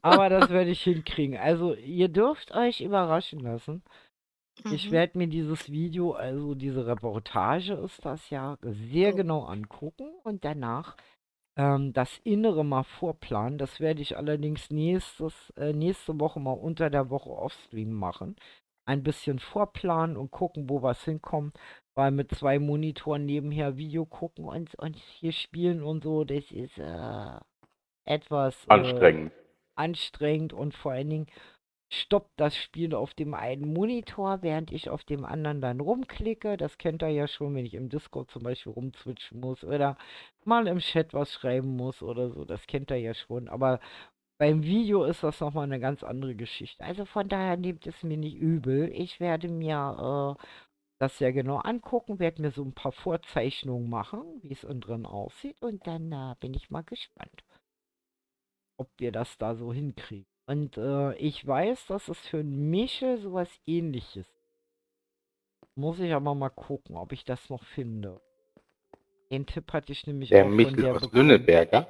Aber das werde ich hinkriegen. Also, ihr dürft euch überraschen lassen. Ich Mhm. werde mir dieses Video, also diese Reportage ist das ja, sehr Oh. genau angucken und danach das Innere mal vorplanen. Das werde ich allerdings nächste Woche mal unter der Woche Offstream machen. Ein bisschen vorplanen und gucken, wo was hinkommt. Weil mit 2 Monitoren nebenher Video gucken und hier spielen und so, das ist etwas anstrengend und vor allen Dingen stoppt das Spiel auf dem einen Monitor, während ich auf dem anderen dann rumklicke. Das kennt ihr ja schon, wenn ich im Discord zum Beispiel rumswitchen muss oder mal im Chat was schreiben muss oder so. Das kennt ihr ja schon. Aber beim Video ist das nochmal eine ganz andere Geschichte. Also von daher nehmt es mir nicht übel. Ich werde mir das sehr genau angucken, werde mir so ein paar Vorzeichnungen machen, wie es innen drin aussieht. Und dann bin ich mal gespannt, ob wir das da so hinkriegen. Und ich weiß, dass es für ein Michel sowas Ähnliches. Muss ich aber mal gucken, ob ich das noch finde. Den Tipp hatte ich nämlich Der auch von Michel der aus bekommen. Lünneberger.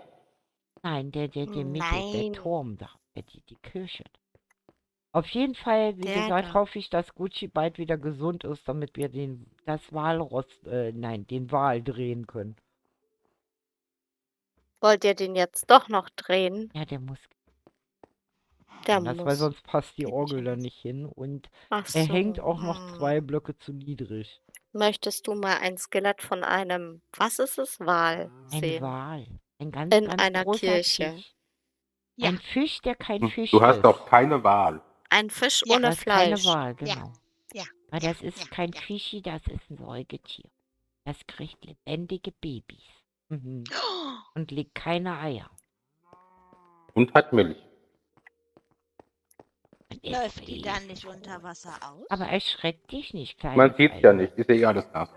Nein, der Michel, der Nein. Turm da, die Kirche. Auf jeden Fall, wie Der gesagt, da. hoffe ich, dass Gucci bald wieder gesund ist, damit wir den Wal drehen können. Wollt ihr den jetzt doch noch drehen? Ja, der muss Der anders, weil muss. sonst passt die Geht Orgel nicht da anders. nicht hin und Ach er hängt so. auch noch 2 Blöcke zu niedrig. Möchtest du mal ein Skelett von einem, was ist es, Wal Ein sehen? Wal. Ein ganz, In ganz einer großer Kirche. Fisch. Ja. Ein Fisch, der kein Fisch Du hast ist. auch keine Wahl. Ein Fisch Ja. ohne Das ist keine Fleisch. Wal, genau. Ja. Weil Ja. das ist Ja. kein Ja. Fischi, das ist ein Säugetier. Das kriegt lebendige Babys. Mhm. Und legt keine Eier. Und hat Milch. Und ist Läuft die dann riesig nicht unter groß. Wasser aus? Aber erschreckt dich nicht, kleines Man sieht's ja nicht, ist ja eh alles nass.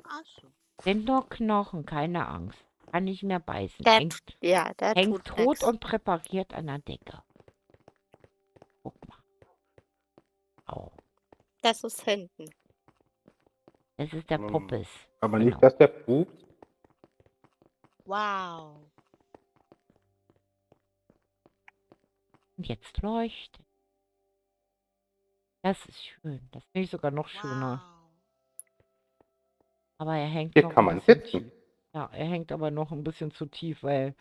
Ach so. Sind nur Knochen, keine Angst. Kann nicht mehr beißen. Der Hängt tut tot nix. und präpariert an der Decke. Guck mal. Au. Das ist hinten. Das ist der Hm. Puppes. Aber Genau. nicht, dass der pupt. Wow. Und jetzt leuchtet. Das ist schön. Das finde ich sogar noch schöner. Wow. Aber er hängt Hier noch kann ein man bisschen sitzen. tief. Ja, er hängt aber noch ein bisschen zu tief, weil...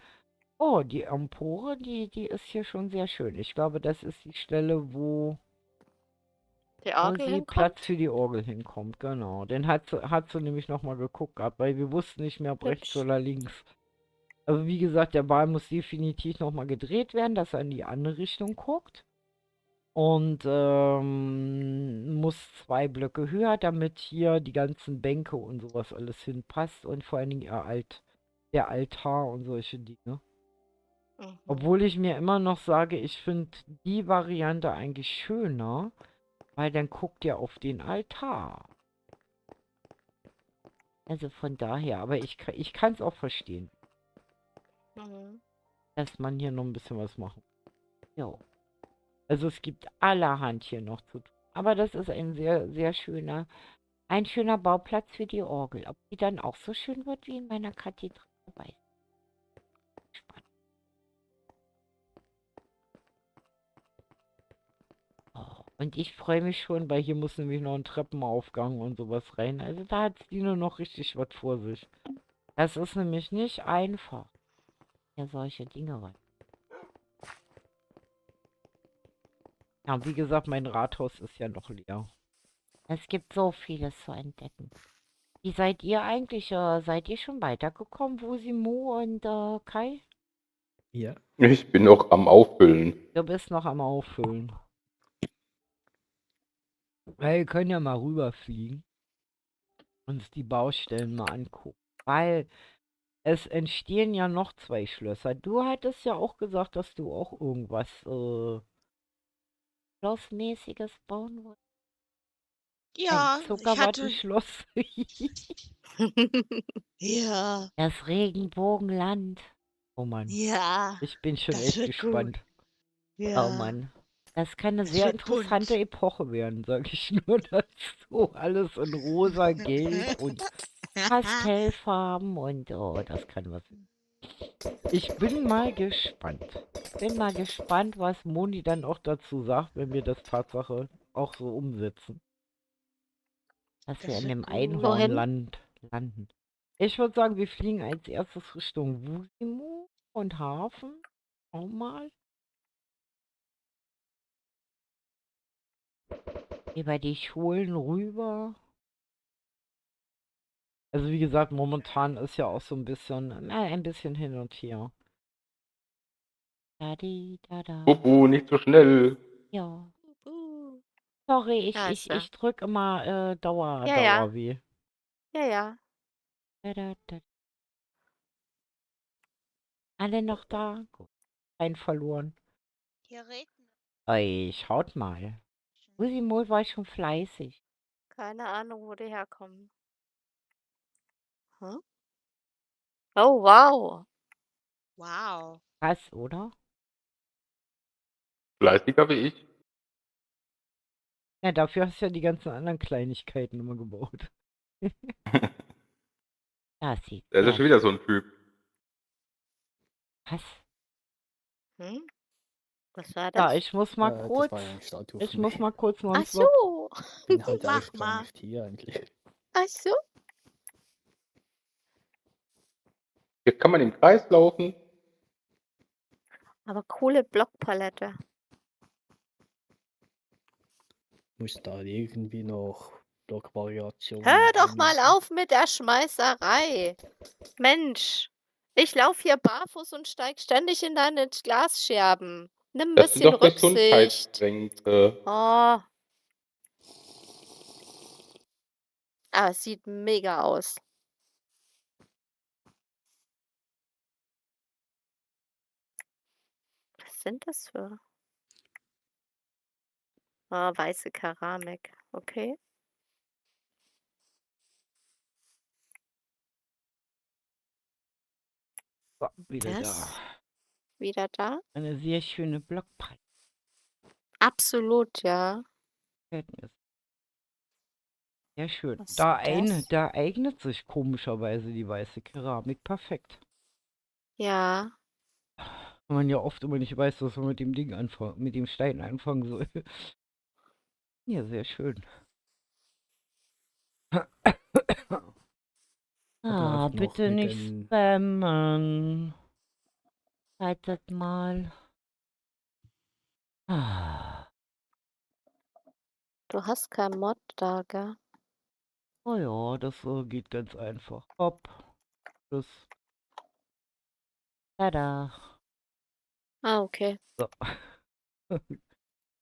Oh, die Empore, die ist hier schon sehr schön. Ich glaube, das ist die Stelle, wo Die Orgel sie hinkommt? Platz für die Orgel hinkommt. Genau. Den hat sie nämlich nochmal geguckt gehabt, weil wir wussten nicht mehr, ob rechts Hübsch. oder links. Also wie gesagt, der Ball muss definitiv nochmal gedreht werden, dass er in die andere Richtung guckt. Und muss 2 Blöcke höher, damit hier die ganzen Bänke und sowas alles hinpasst. Und vor allen Dingen der Altar und solche Dinge. Mhm. Obwohl ich mir immer noch sage, ich finde die Variante eigentlich schöner, weil dann guckt ihr auf den Altar. Also von daher, aber ich kann es auch verstehen, Mhm. dass man hier noch ein bisschen was machen. Jo. Also es gibt allerhand hier noch zu tun. Aber das ist ein sehr, sehr schöner Bauplatz für die Orgel. Ob die dann auch so schön wird wie in meiner Kathedrale, weiß ich. Spannend. Oh, und ich freue mich schon, weil hier muss nämlich noch ein Treppenaufgang und sowas rein. Also da hat Stine noch richtig was vor sich. Das ist nämlich nicht einfach. Ja, solche Dinge rein. Ja, und wie gesagt, mein Rathaus ist ja noch leer. Es gibt so vieles zu entdecken. Wie seid ihr eigentlich? Seid ihr schon weitergekommen, Wusimo und Kai? Ja. Ich bin noch am Auffüllen. Du bist noch am Auffüllen. Wir können ja mal rüberfliegen. Uns die Baustellen mal angucken. Weil es entstehen ja noch 2 Schlösser. Du hattest ja auch gesagt, dass du auch irgendwas Schlossmäßiges bauen wolltest. Ein Ja, ich hatte. Zuckerwatte-Schloss. Ja, Das Regenbogenland. Oh Mann, ja, ich bin schon das echt wird gut. gespannt. Oh Ja, Mann. Das kann eine das sehr wird bunt. interessante Epoche werden, sage ich nur dazu. Alles in rosa, gelb und Pastellfarben und oh, das kann was. Ich bin mal gespannt. Bin mal gespannt, was Moni dann auch dazu sagt, wenn wir das Tatsache auch so umsetzen. Dass wir Das in wird dem gut. Einhornland landen. Ich würde sagen, wir fliegen als erstes Richtung Wusimo und Hafen. Auch mal. Über die Schulen rüber. Also wie gesagt, momentan ist ja auch so ein bisschen hin und her. Dadi, dada. Bubu, nicht so schnell. Ja. Uh, Sorry, Da ist er. ich drück immer Ja, ja. Dauer-W. Ja, ja. Da. Alle noch da? Gut. Ein verloren. Hier regnet Ey, schaut mal. es. Usimol war schon fleißig. Keine Ahnung, wo die herkommen. Hm? Oh, wow. Wow. Krass, oder? Fleißiger wie ich. Ja, dafür hast du ja die ganzen anderen Kleinigkeiten immer gebaut. Das sieht Der ist ja sehr schon wieder so ein Typ. krass. Hm? Was war Ja, das? ich muss mal Das kurz. war ja eigentlich Statue Ich von muss mir. mal kurz Ach nonstop. so. Bin halt Mach eigentlich gar mal. nicht hier eigentlich. Ach so. Hier kann man im Kreis laufen. Aber coole Blockpalette. Muss da irgendwie noch Blockvariationen Hör doch mal einbauen. auf mit der Schmeißerei. Mensch, ich laufe hier barfuß und steig ständig in deine Glasscherben. Nimm ein Das sind bisschen doch Rücksicht. Gesundheitstränke. Oh. Aber es sieht mega aus. Was sind das für? Ah, weiße Keramik. Okay. So, wieder da. Das? Wieder da? Eine sehr schöne Blockpalette. Absolut, ja. Gefällt mir. Sehr schön. Was Da, ist das? da eignet sich komischerweise die weiße Keramik perfekt. Ja. Weil man ja oft immer nicht weiß, was man mit dem Ding anfangen, mit dem Stein anfangen soll. Ja, sehr schön. Ah, einfach noch bitte mit nicht den- spammen. Haltet mal. Ah. Du hast kein Mod da, gell? Oh ja, das geht ganz einfach. Hopp. Das. Tada. Ah, okay. So.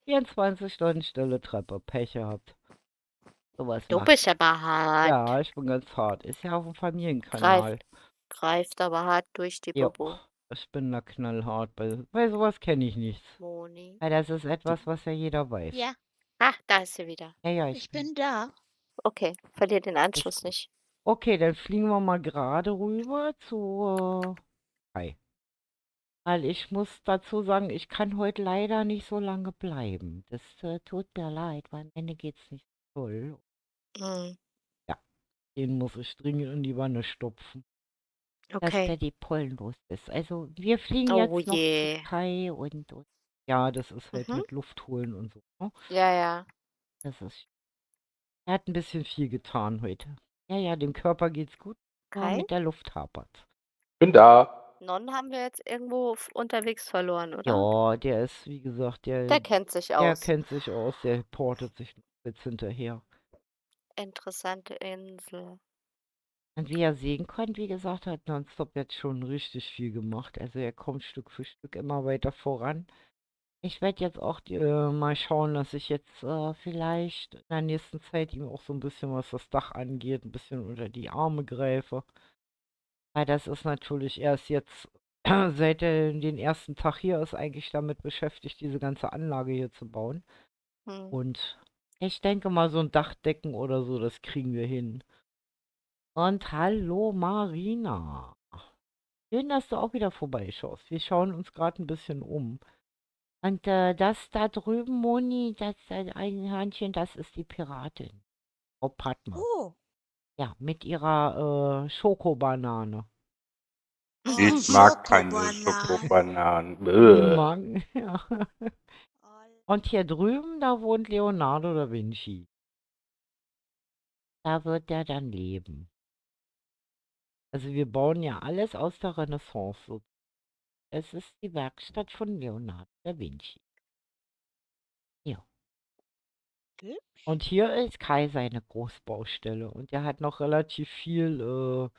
24 Stunden stille Treppe. Pech gehabt. Sowas Du macht. bist aber hart. Ja, ich bin ganz hart. Ist ja auf dem Familienkanal. Greift aber hart durch die Jo, Bobo. ich bin da knallhart. Bei sowas kenne ich nichts. Moni. Weil das ist etwas, was ja jeder weiß. Ja, Ah, da ist sie wieder. Ja, ich bin da. Okay, verlier den Anschluss gut. nicht. Okay, dann fliegen wir mal gerade rüber zu Kai. Weil ich muss dazu sagen, ich kann heute leider nicht so lange bleiben. Das tut mir leid, weil am Ende geht's nicht so toll. Hm, Den muss ich dringend in die Wanne stopfen, dass okay. der die Pollen los ist. Also wir fliegen Oh jetzt noch je. zu Kai und ja, das ist halt Mhm. mit Luft holen und so. Ne? Ja, ja. Das ist. Er hat ein bisschen viel getan heute. Ja, dem Körper geht's gut, aber Kai? mit der Luft hapert. Bin da. Non haben wir jetzt irgendwo unterwegs verloren, oder? Ja, der ist, wie gesagt, Der kennt sich der aus. kennt sich aus, der portet sich jetzt hinterher. Interessante Insel. Und wie ihr sehen könnt, wie gesagt, hat Nonstop jetzt schon richtig viel gemacht. Also er kommt Stück für Stück immer weiter voran. Ich werde jetzt auch mal schauen, dass ich jetzt vielleicht in der nächsten Zeit ihm auch so ein bisschen, was das Dach angeht, ein bisschen unter die Arme greife. Weil das ist natürlich erst jetzt, seit er den ersten Tag hier ist, eigentlich damit beschäftigt, diese ganze Anlage hier zu bauen. Hm. Und ich denke mal, so ein Dachdecken oder so, das kriegen wir hin. Und hallo Marina. Schön, dass du auch wieder vorbeischaust. Wir schauen uns gerade ein bisschen um. Und das da drüben, Moni, das Eichhörnchen, das ist die Piratin. Frau Padma. Oh, Ja, mit ihrer Schokobanane. Ich mag keine Schokobananen. Schokobananen. Bäh. Mann, ja. Und hier drüben, da wohnt Leonardo da Vinci. Da wird er dann leben. Also wir bauen ja alles aus der Renaissance. So. Es ist die Werkstatt von Leonardo da Vinci. Ja. Und hier ist Kai seine Großbaustelle. Und er hat noch relativ viel,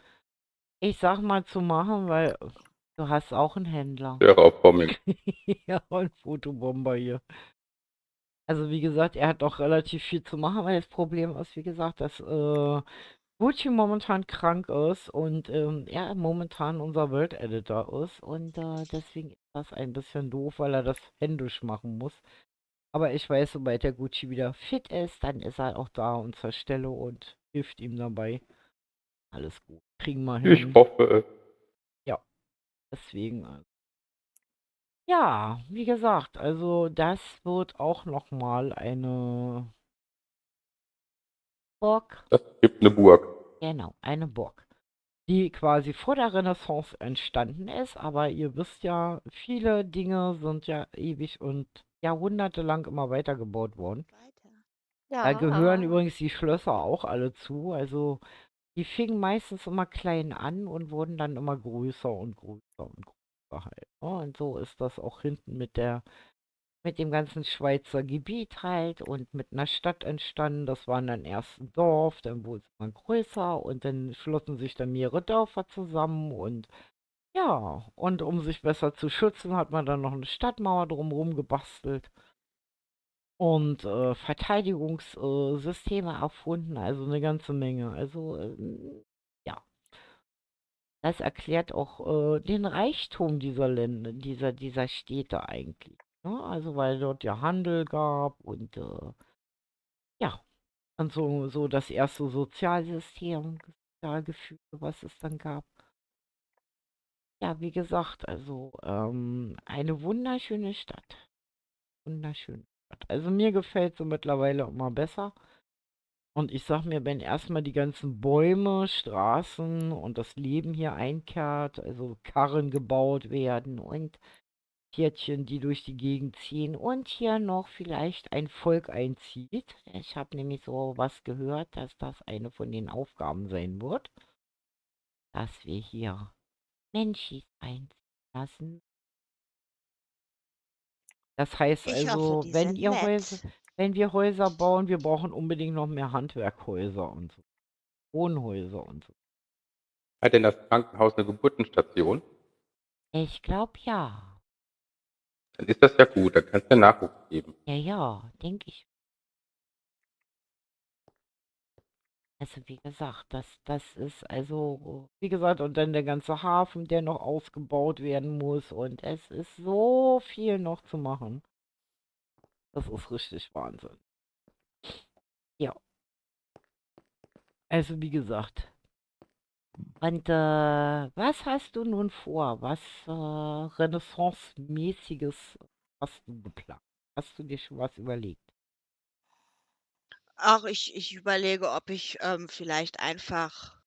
ich sag mal, zu machen, weil du hast auch einen Händler. Terraforming. Ja, und Fotobomber hier. Also wie gesagt, er hat noch relativ viel zu machen, weil das Problem ist, wie gesagt, dass Gucci momentan krank ist und er momentan unser World Editor ist. Und deswegen ist das ein bisschen doof, weil er das händisch machen muss. Aber ich weiß, sobald der Gucci wieder fit ist, dann ist er auch da und zur Stelle und hilft ihm dabei. Alles gut. Kriegen wir hin. Ich hoffe. Deswegen. Ja, wie gesagt, also das wird auch nochmal eine Burg. Das gibt eine Burg. Genau, eine Burg. Die quasi vor der Renaissance entstanden ist, aber ihr wisst ja, viele Dinge sind ja ewig und jahrhundertelang immer weitergebaut worden. Da gehören Ja. übrigens die Schlösser auch alle zu. Also die fingen meistens immer klein an und wurden dann immer größer und größer und größer halt. Ne? Und so ist das auch hinten mit dem ganzen Schweizer Gebiet halt und mit einer Stadt entstanden. Das war dann erst ein Dorf, dann wurde es immer größer und dann schlossen sich dann mehrere Dörfer zusammen und ja, und um sich besser zu schützen, hat man dann noch eine Stadtmauer drumherum gebastelt und Verteidigungssysteme erfunden, also eine ganze Menge. Also ja, das erklärt auch den Reichtum dieser Länder, dieser Städte eigentlich. Ne? Also weil dort ja Handel gab und ja, und so das erste Sozialgefüge, was es dann gab. Ja, wie gesagt, also eine wunderschöne Stadt. Wunderschöne Stadt. Also mir gefällt sie mittlerweile immer besser. Und ich sag mir, wenn erstmal die ganzen Bäume, Straßen und das Leben hier einkehrt, also Karren gebaut werden und Pferdchen, die durch die Gegend ziehen und hier noch vielleicht ein Volk einzieht. Ich habe nämlich so was gehört, dass das eine von den Aufgaben sein wird, dass wir hier Menschis einziehen lassen. Das heißt Ich hoffe, also, die wenn sind ihr nett. wenn wir Häuser bauen, wir brauchen unbedingt noch mehr Handwerkhäuser und so. Wohnhäuser und so. Hat denn das Krankenhaus eine Geburtenstation? Ich glaube ja. Dann ist das ja gut, dann kannst du ja Nachwuchs geben. Ja, denke ich. Also wie gesagt, das ist also, wie gesagt, und dann der ganze Hafen, der noch ausgebaut werden muss und es ist so viel noch zu machen. Das ist richtig Wahnsinn. Ja. Also wie gesagt. Und was hast du nun vor? Was Renaissance-mäßiges hast du geplant? Hast du dir schon was überlegt? Ach, ich überlege, ob ich vielleicht einfach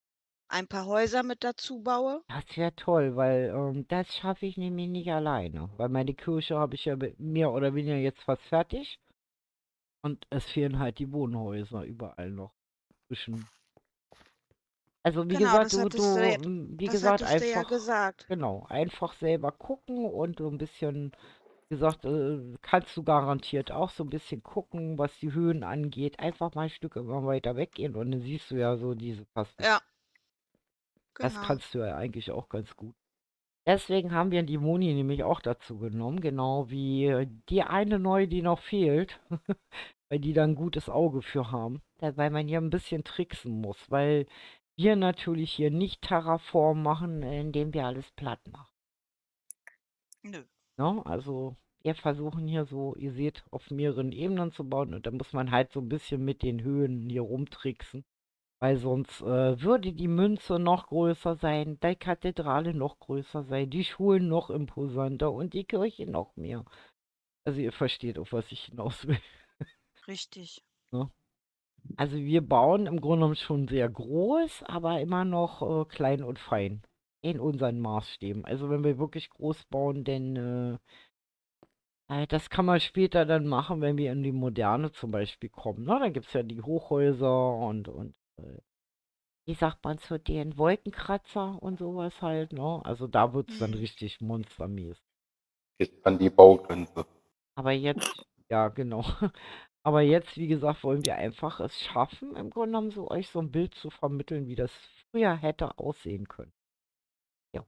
ein paar Häuser mit dazu baue. Das wäre toll, weil das schaffe ich nämlich nicht alleine. Weil meine Kirche habe ich ja mehr oder weniger jetzt fast fertig. Und es fehlen halt die Wohnhäuser überall noch zwischen. Also wie Genau, gesagt, wie das gesagt, hattest du ja einfach, gesagt. genau, einfach selber gucken und so ein bisschen, wie gesagt, kannst du garantiert auch so ein bisschen gucken, was die Höhen angeht. Einfach mal ein Stück immer weiter weggehen und dann siehst du ja so diese Perspektive. Ja, Das genau. kannst du ja eigentlich auch ganz gut. Deswegen haben wir die Moni nämlich auch dazu genommen, genau wie die eine neue, die noch fehlt, weil die da ein gutes Auge für haben. Weil man hier ein bisschen tricksen muss, weil wir natürlich hier nicht Terraform machen, indem wir alles platt machen. Nö. Ne? Also wir versuchen hier so, ihr seht, auf mehreren Ebenen zu bauen und da muss man halt so ein bisschen mit den Höhen hier rumtricksen. Weil sonst würde die Münze noch größer sein, die Kathedrale noch größer sein, die Schulen noch imposanter und die Kirche noch mehr. Also ihr versteht, auf was ich hinaus will. Richtig. Ne? Also wir bauen im Grunde genommen schon sehr groß, aber immer noch klein und fein. In unseren Maßstäben. Also wenn wir wirklich groß bauen, dann das kann man später dann machen, wenn wir in die Moderne zum Beispiel kommen. Ne? Dann gibt es ja die Hochhäuser und wie sagt man zu denen, Wolkenkratzer und sowas halt, ne? Also da wird es dann Mhm. richtig monstermäßig. Ist an die Baugrenze. Aber jetzt, ja genau. Aber jetzt, wie gesagt, wollen wir einfach es schaffen, im Grunde genommen so euch so ein Bild zu vermitteln, wie das früher hätte aussehen können. Ja.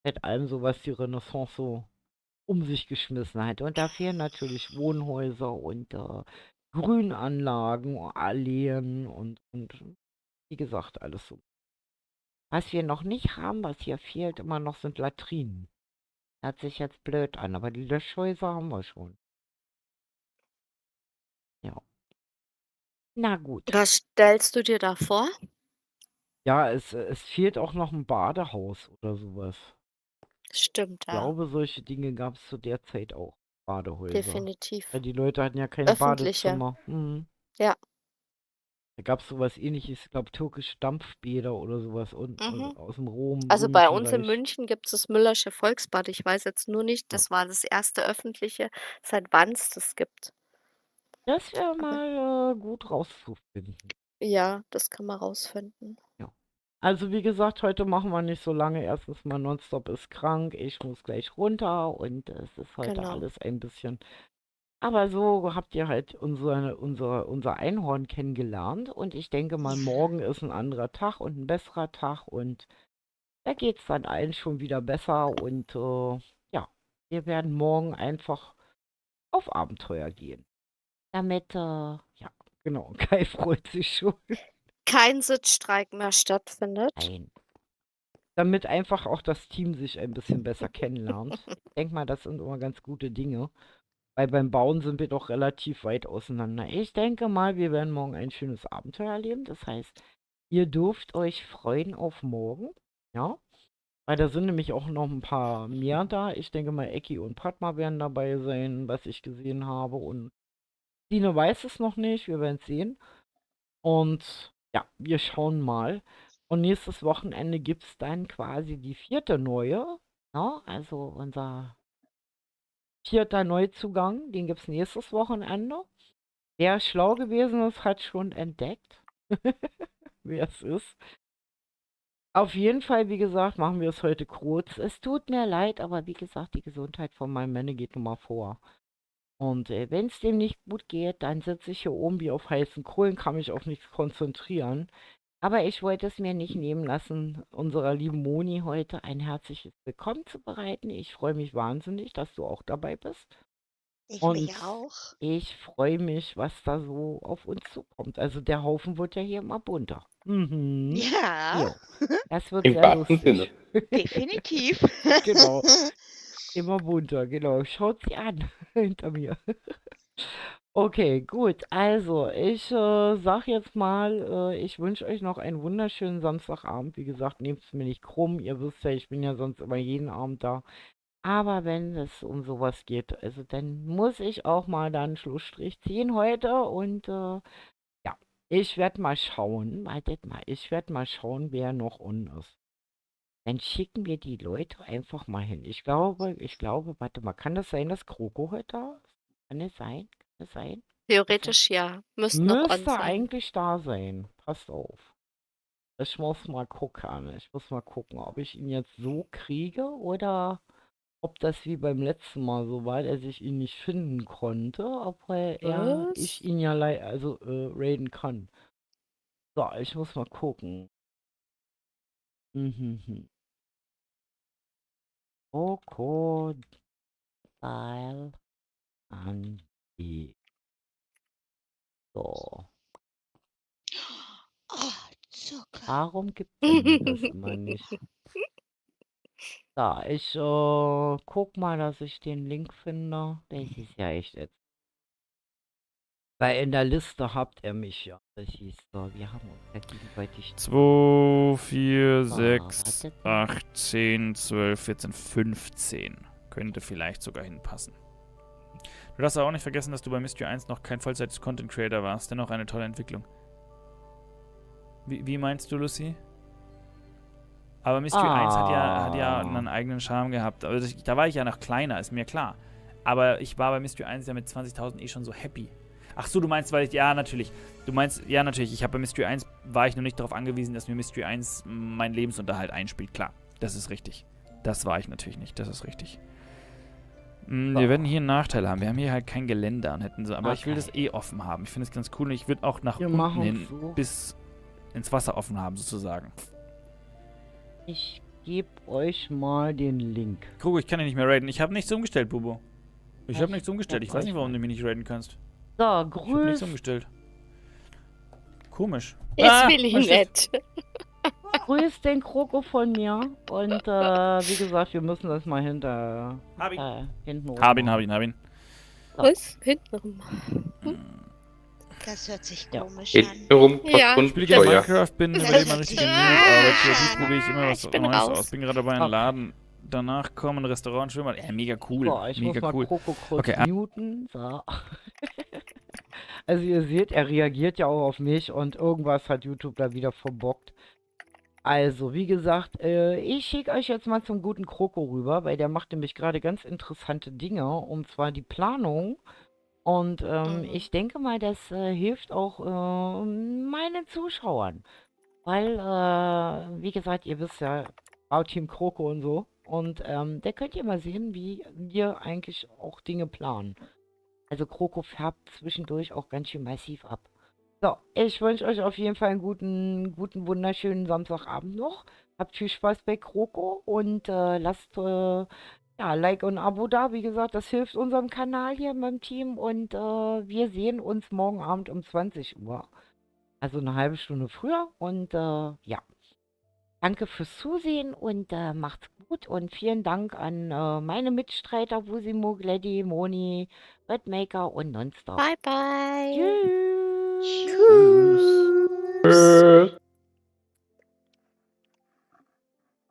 Mit allem so, was die Renaissance so um sich geschmissen hat. Und da fehlen natürlich Wohnhäuser und Grünanlagen, Alleen und wie gesagt, alles so. Was wir noch nicht haben, was hier fehlt immer noch, sind Latrinen. Hört sich jetzt blöd an, aber die Löschhäuser haben wir schon. Ja. Na gut. Was stellst du dir da vor? Ja, es fehlt auch noch ein Badehaus oder sowas. Stimmt, Ich ja. glaube, solche Dinge gab es zu der Zeit auch. Badehäuser. Definitiv. Weil die Leute hatten ja keine Öffentliche. Badezimmer. Mhm. Ja. Da gab es sowas ähnliches, ich glaube, türkische Dampfbäder oder sowas Mhm. aus dem Rom, Also bei Römischen uns in Reich. München gibt es das Müllersche Volksbad. Ich weiß jetzt nur nicht, Ja. das war das erste öffentliche, seit wann es das gibt. Das wäre Aber mal gut rauszufinden. ja, das kann man rausfinden. Ja. Also wie gesagt, heute machen wir nicht so lange. Erstens mal Nonstop ist krank, ich muss gleich runter und es ist heute Genau. alles ein bisschen. Aber so habt ihr halt unser Einhorn kennengelernt und ich denke mal, Ja. morgen ist ein anderer Tag und ein besserer Tag und da geht es dann allen schon wieder besser und ja, wir werden morgen einfach auf Abenteuer gehen. Damit, ja, genau, Kai freut sich schon. Kein Sitzstreik mehr stattfindet. Nein. Damit einfach auch das Team sich ein bisschen besser kennenlernt. Ich denke mal, das sind immer ganz gute Dinge. Weil beim Bauen sind wir doch relativ weit auseinander. Ich denke mal, wir werden morgen ein schönes Abenteuer erleben. Das heißt, ihr dürft euch freuen auf morgen. Ja. Weil da sind nämlich auch noch ein paar mehr da. Ich denke mal, Eki und Padma werden dabei sein, was ich gesehen habe. Und Dine weiß es noch nicht. Wir werden es sehen. Und ja, wir schauen mal. Und nächstes Wochenende gibt es dann quasi die 4. neue. Ja, also unser 4. Neuzugang. Den gibt es nächstes Wochenende. Wer schlau gewesen ist, hat schon entdeckt, wer es ist. Auf jeden Fall, wie gesagt, machen wir es heute kurz. Es tut mir leid, aber wie gesagt, die Gesundheit von meinem Manne geht nun mal vor. Und wenn es dem nicht gut geht, dann sitze ich hier oben wie auf heißen Kohlen, kann mich auf nichts konzentrieren. Aber ich wollte es mir nicht nehmen lassen, unserer lieben Moni heute ein herzliches Willkommen zu bereiten. Ich freue mich wahnsinnig, dass du auch dabei bist. Ich Und mich auch. ich freue mich, was da so auf uns zukommt. Also der Haufen wird ja hier immer bunter. Mhm. Ja, Jo, das wird Im sehr wahrsten lustig. Sinne. definitiv. Genau, immer bunter, genau. Schaut sie an, hinter mir. Okay, gut. Also, ich sag jetzt mal, ich wünsche euch noch einen wunderschönen Samstagabend. Wie gesagt, nehmt es mir nicht krumm. Ihr wisst ja, ich bin ja sonst immer jeden Abend da. Aber wenn es um sowas geht, also dann muss ich auch mal da einen Schlussstrich ziehen heute. Und ja, ich werde mal schauen, wartet mal, ich werde mal schauen, wer noch unten ist. Dann schicken wir die Leute einfach mal hin. Ich glaube, warte mal, kann das sein, dass Kroko heute da ist? Kann es sein? Kann es sein? Theoretisch ja. Müsste noch on Müsste sein. eigentlich da sein. Passt auf. Ich muss mal gucken. Ich muss mal gucken, ob ich ihn jetzt so kriege oder ob das wie beim letzten Mal so war, dass ich ihn nicht finden konnte, obwohl ich Was? ihn ja raiden kann. So, ich muss mal gucken. Mhm. Krokodil Andy. So. Oh, Zucker. Warum gibt er mir das immer nicht? So, ich guck mal, dass ich den Link finde. Das ist ja echt jetzt. Weil in der Liste habt ihr mich ja. Das hieß so, wir haben uns ja gegenseitig. 2, 4, So, 6, wartet mal. 8, 10, 12, 14, 15. Könnte vielleicht sogar hinpassen. Du darfst aber auch nicht vergessen, dass du bei Mystery 1 noch kein Vollzeit-Content-Creator warst. Dennoch eine tolle Entwicklung. Wie meinst du, Lucy? Aber Mystery 1 hat ja einen eigenen Charme gehabt. Also da war ich ja noch kleiner, ist mir klar. Aber ich war bei Mystery 1 ja mit 20.000 eh schon so happy. Ach so, du meinst, weil ich... Ja, natürlich. Du meinst... Ja, natürlich. Ich habe bei Mystery 1... War ich noch nicht darauf angewiesen, dass mir Mystery 1 meinen Lebensunterhalt einspielt. Klar, das ist richtig. Das war ich natürlich nicht. Das ist richtig. Wir werden hier einen Nachteil haben. Wir haben hier halt kein Geländer und hätten so... Aber ich will das eh offen haben. Ich finde es ganz cool und ich würde auch nach Wir unten machen hin so. bis ins Wasser offen haben, sozusagen. Ich gebe euch mal den Link. Krogo, ich kann dich nicht mehr raiden. Ich habe nichts umgestellt, Bubo. Ich habe Was? nichts umgestellt. Ich weiß nicht, warum du mich nicht raiden kannst. So, Ich habe nichts grüß, umgestellt. Komisch. Jetzt Ah, will ich mein Stift. nicht. grüß den Kroko von mir. Und wie gesagt, wir müssen das mal Hab ihn. hinten rum Hab ihn, machen. hab ihn. Was? Hintenrum. Das hört sich Ja. komisch an. Hintenrum Ja, und Spiele gerne teuer. Minecraft, bin Das überleben ein hört richtiger sich Noob, an. aber kreativ probiere ich immer was Ich bin Neues raus. aus. Bin gerade dabei, einen Okay. Laden, danach kommen, Restaurant, Schwimmbad. Ja, mega cool. So, ich muss Mega mal cool. Kroko kurz Okay, muten. So. Also ihr seht, er reagiert ja auch auf mich und irgendwas hat YouTube da wieder verbockt. Also, wie gesagt, ich schicke euch jetzt mal zum guten Kroko rüber, weil der macht nämlich gerade ganz interessante Dinge, und zwar die Planung. Und ich denke mal, das hilft auch meinen Zuschauern. Weil, wie gesagt, ihr wisst ja, Bauteam Kroko und so. Und da könnt ihr mal sehen, wie wir eigentlich auch Dinge planen. Also Kroko färbt zwischendurch auch ganz schön massiv ab. So, ich wünsche euch auf jeden Fall einen guten, wunderschönen Samstagabend noch. Habt viel Spaß bei Kroko und lasst ja, Like und Abo da. Wie gesagt, das hilft unserem Kanal hier, meinem Team. Und wir sehen uns morgen Abend um 20 Uhr. Also eine halbe Stunde früher. Und ja, danke fürs Zusehen und macht's gut. Und vielen Dank an meine Mitstreiter, Wusimo, Gladdy, Moni, Redmaker und Nonstop. Bye, bye. Tschüss. Tschüss. Tschüss.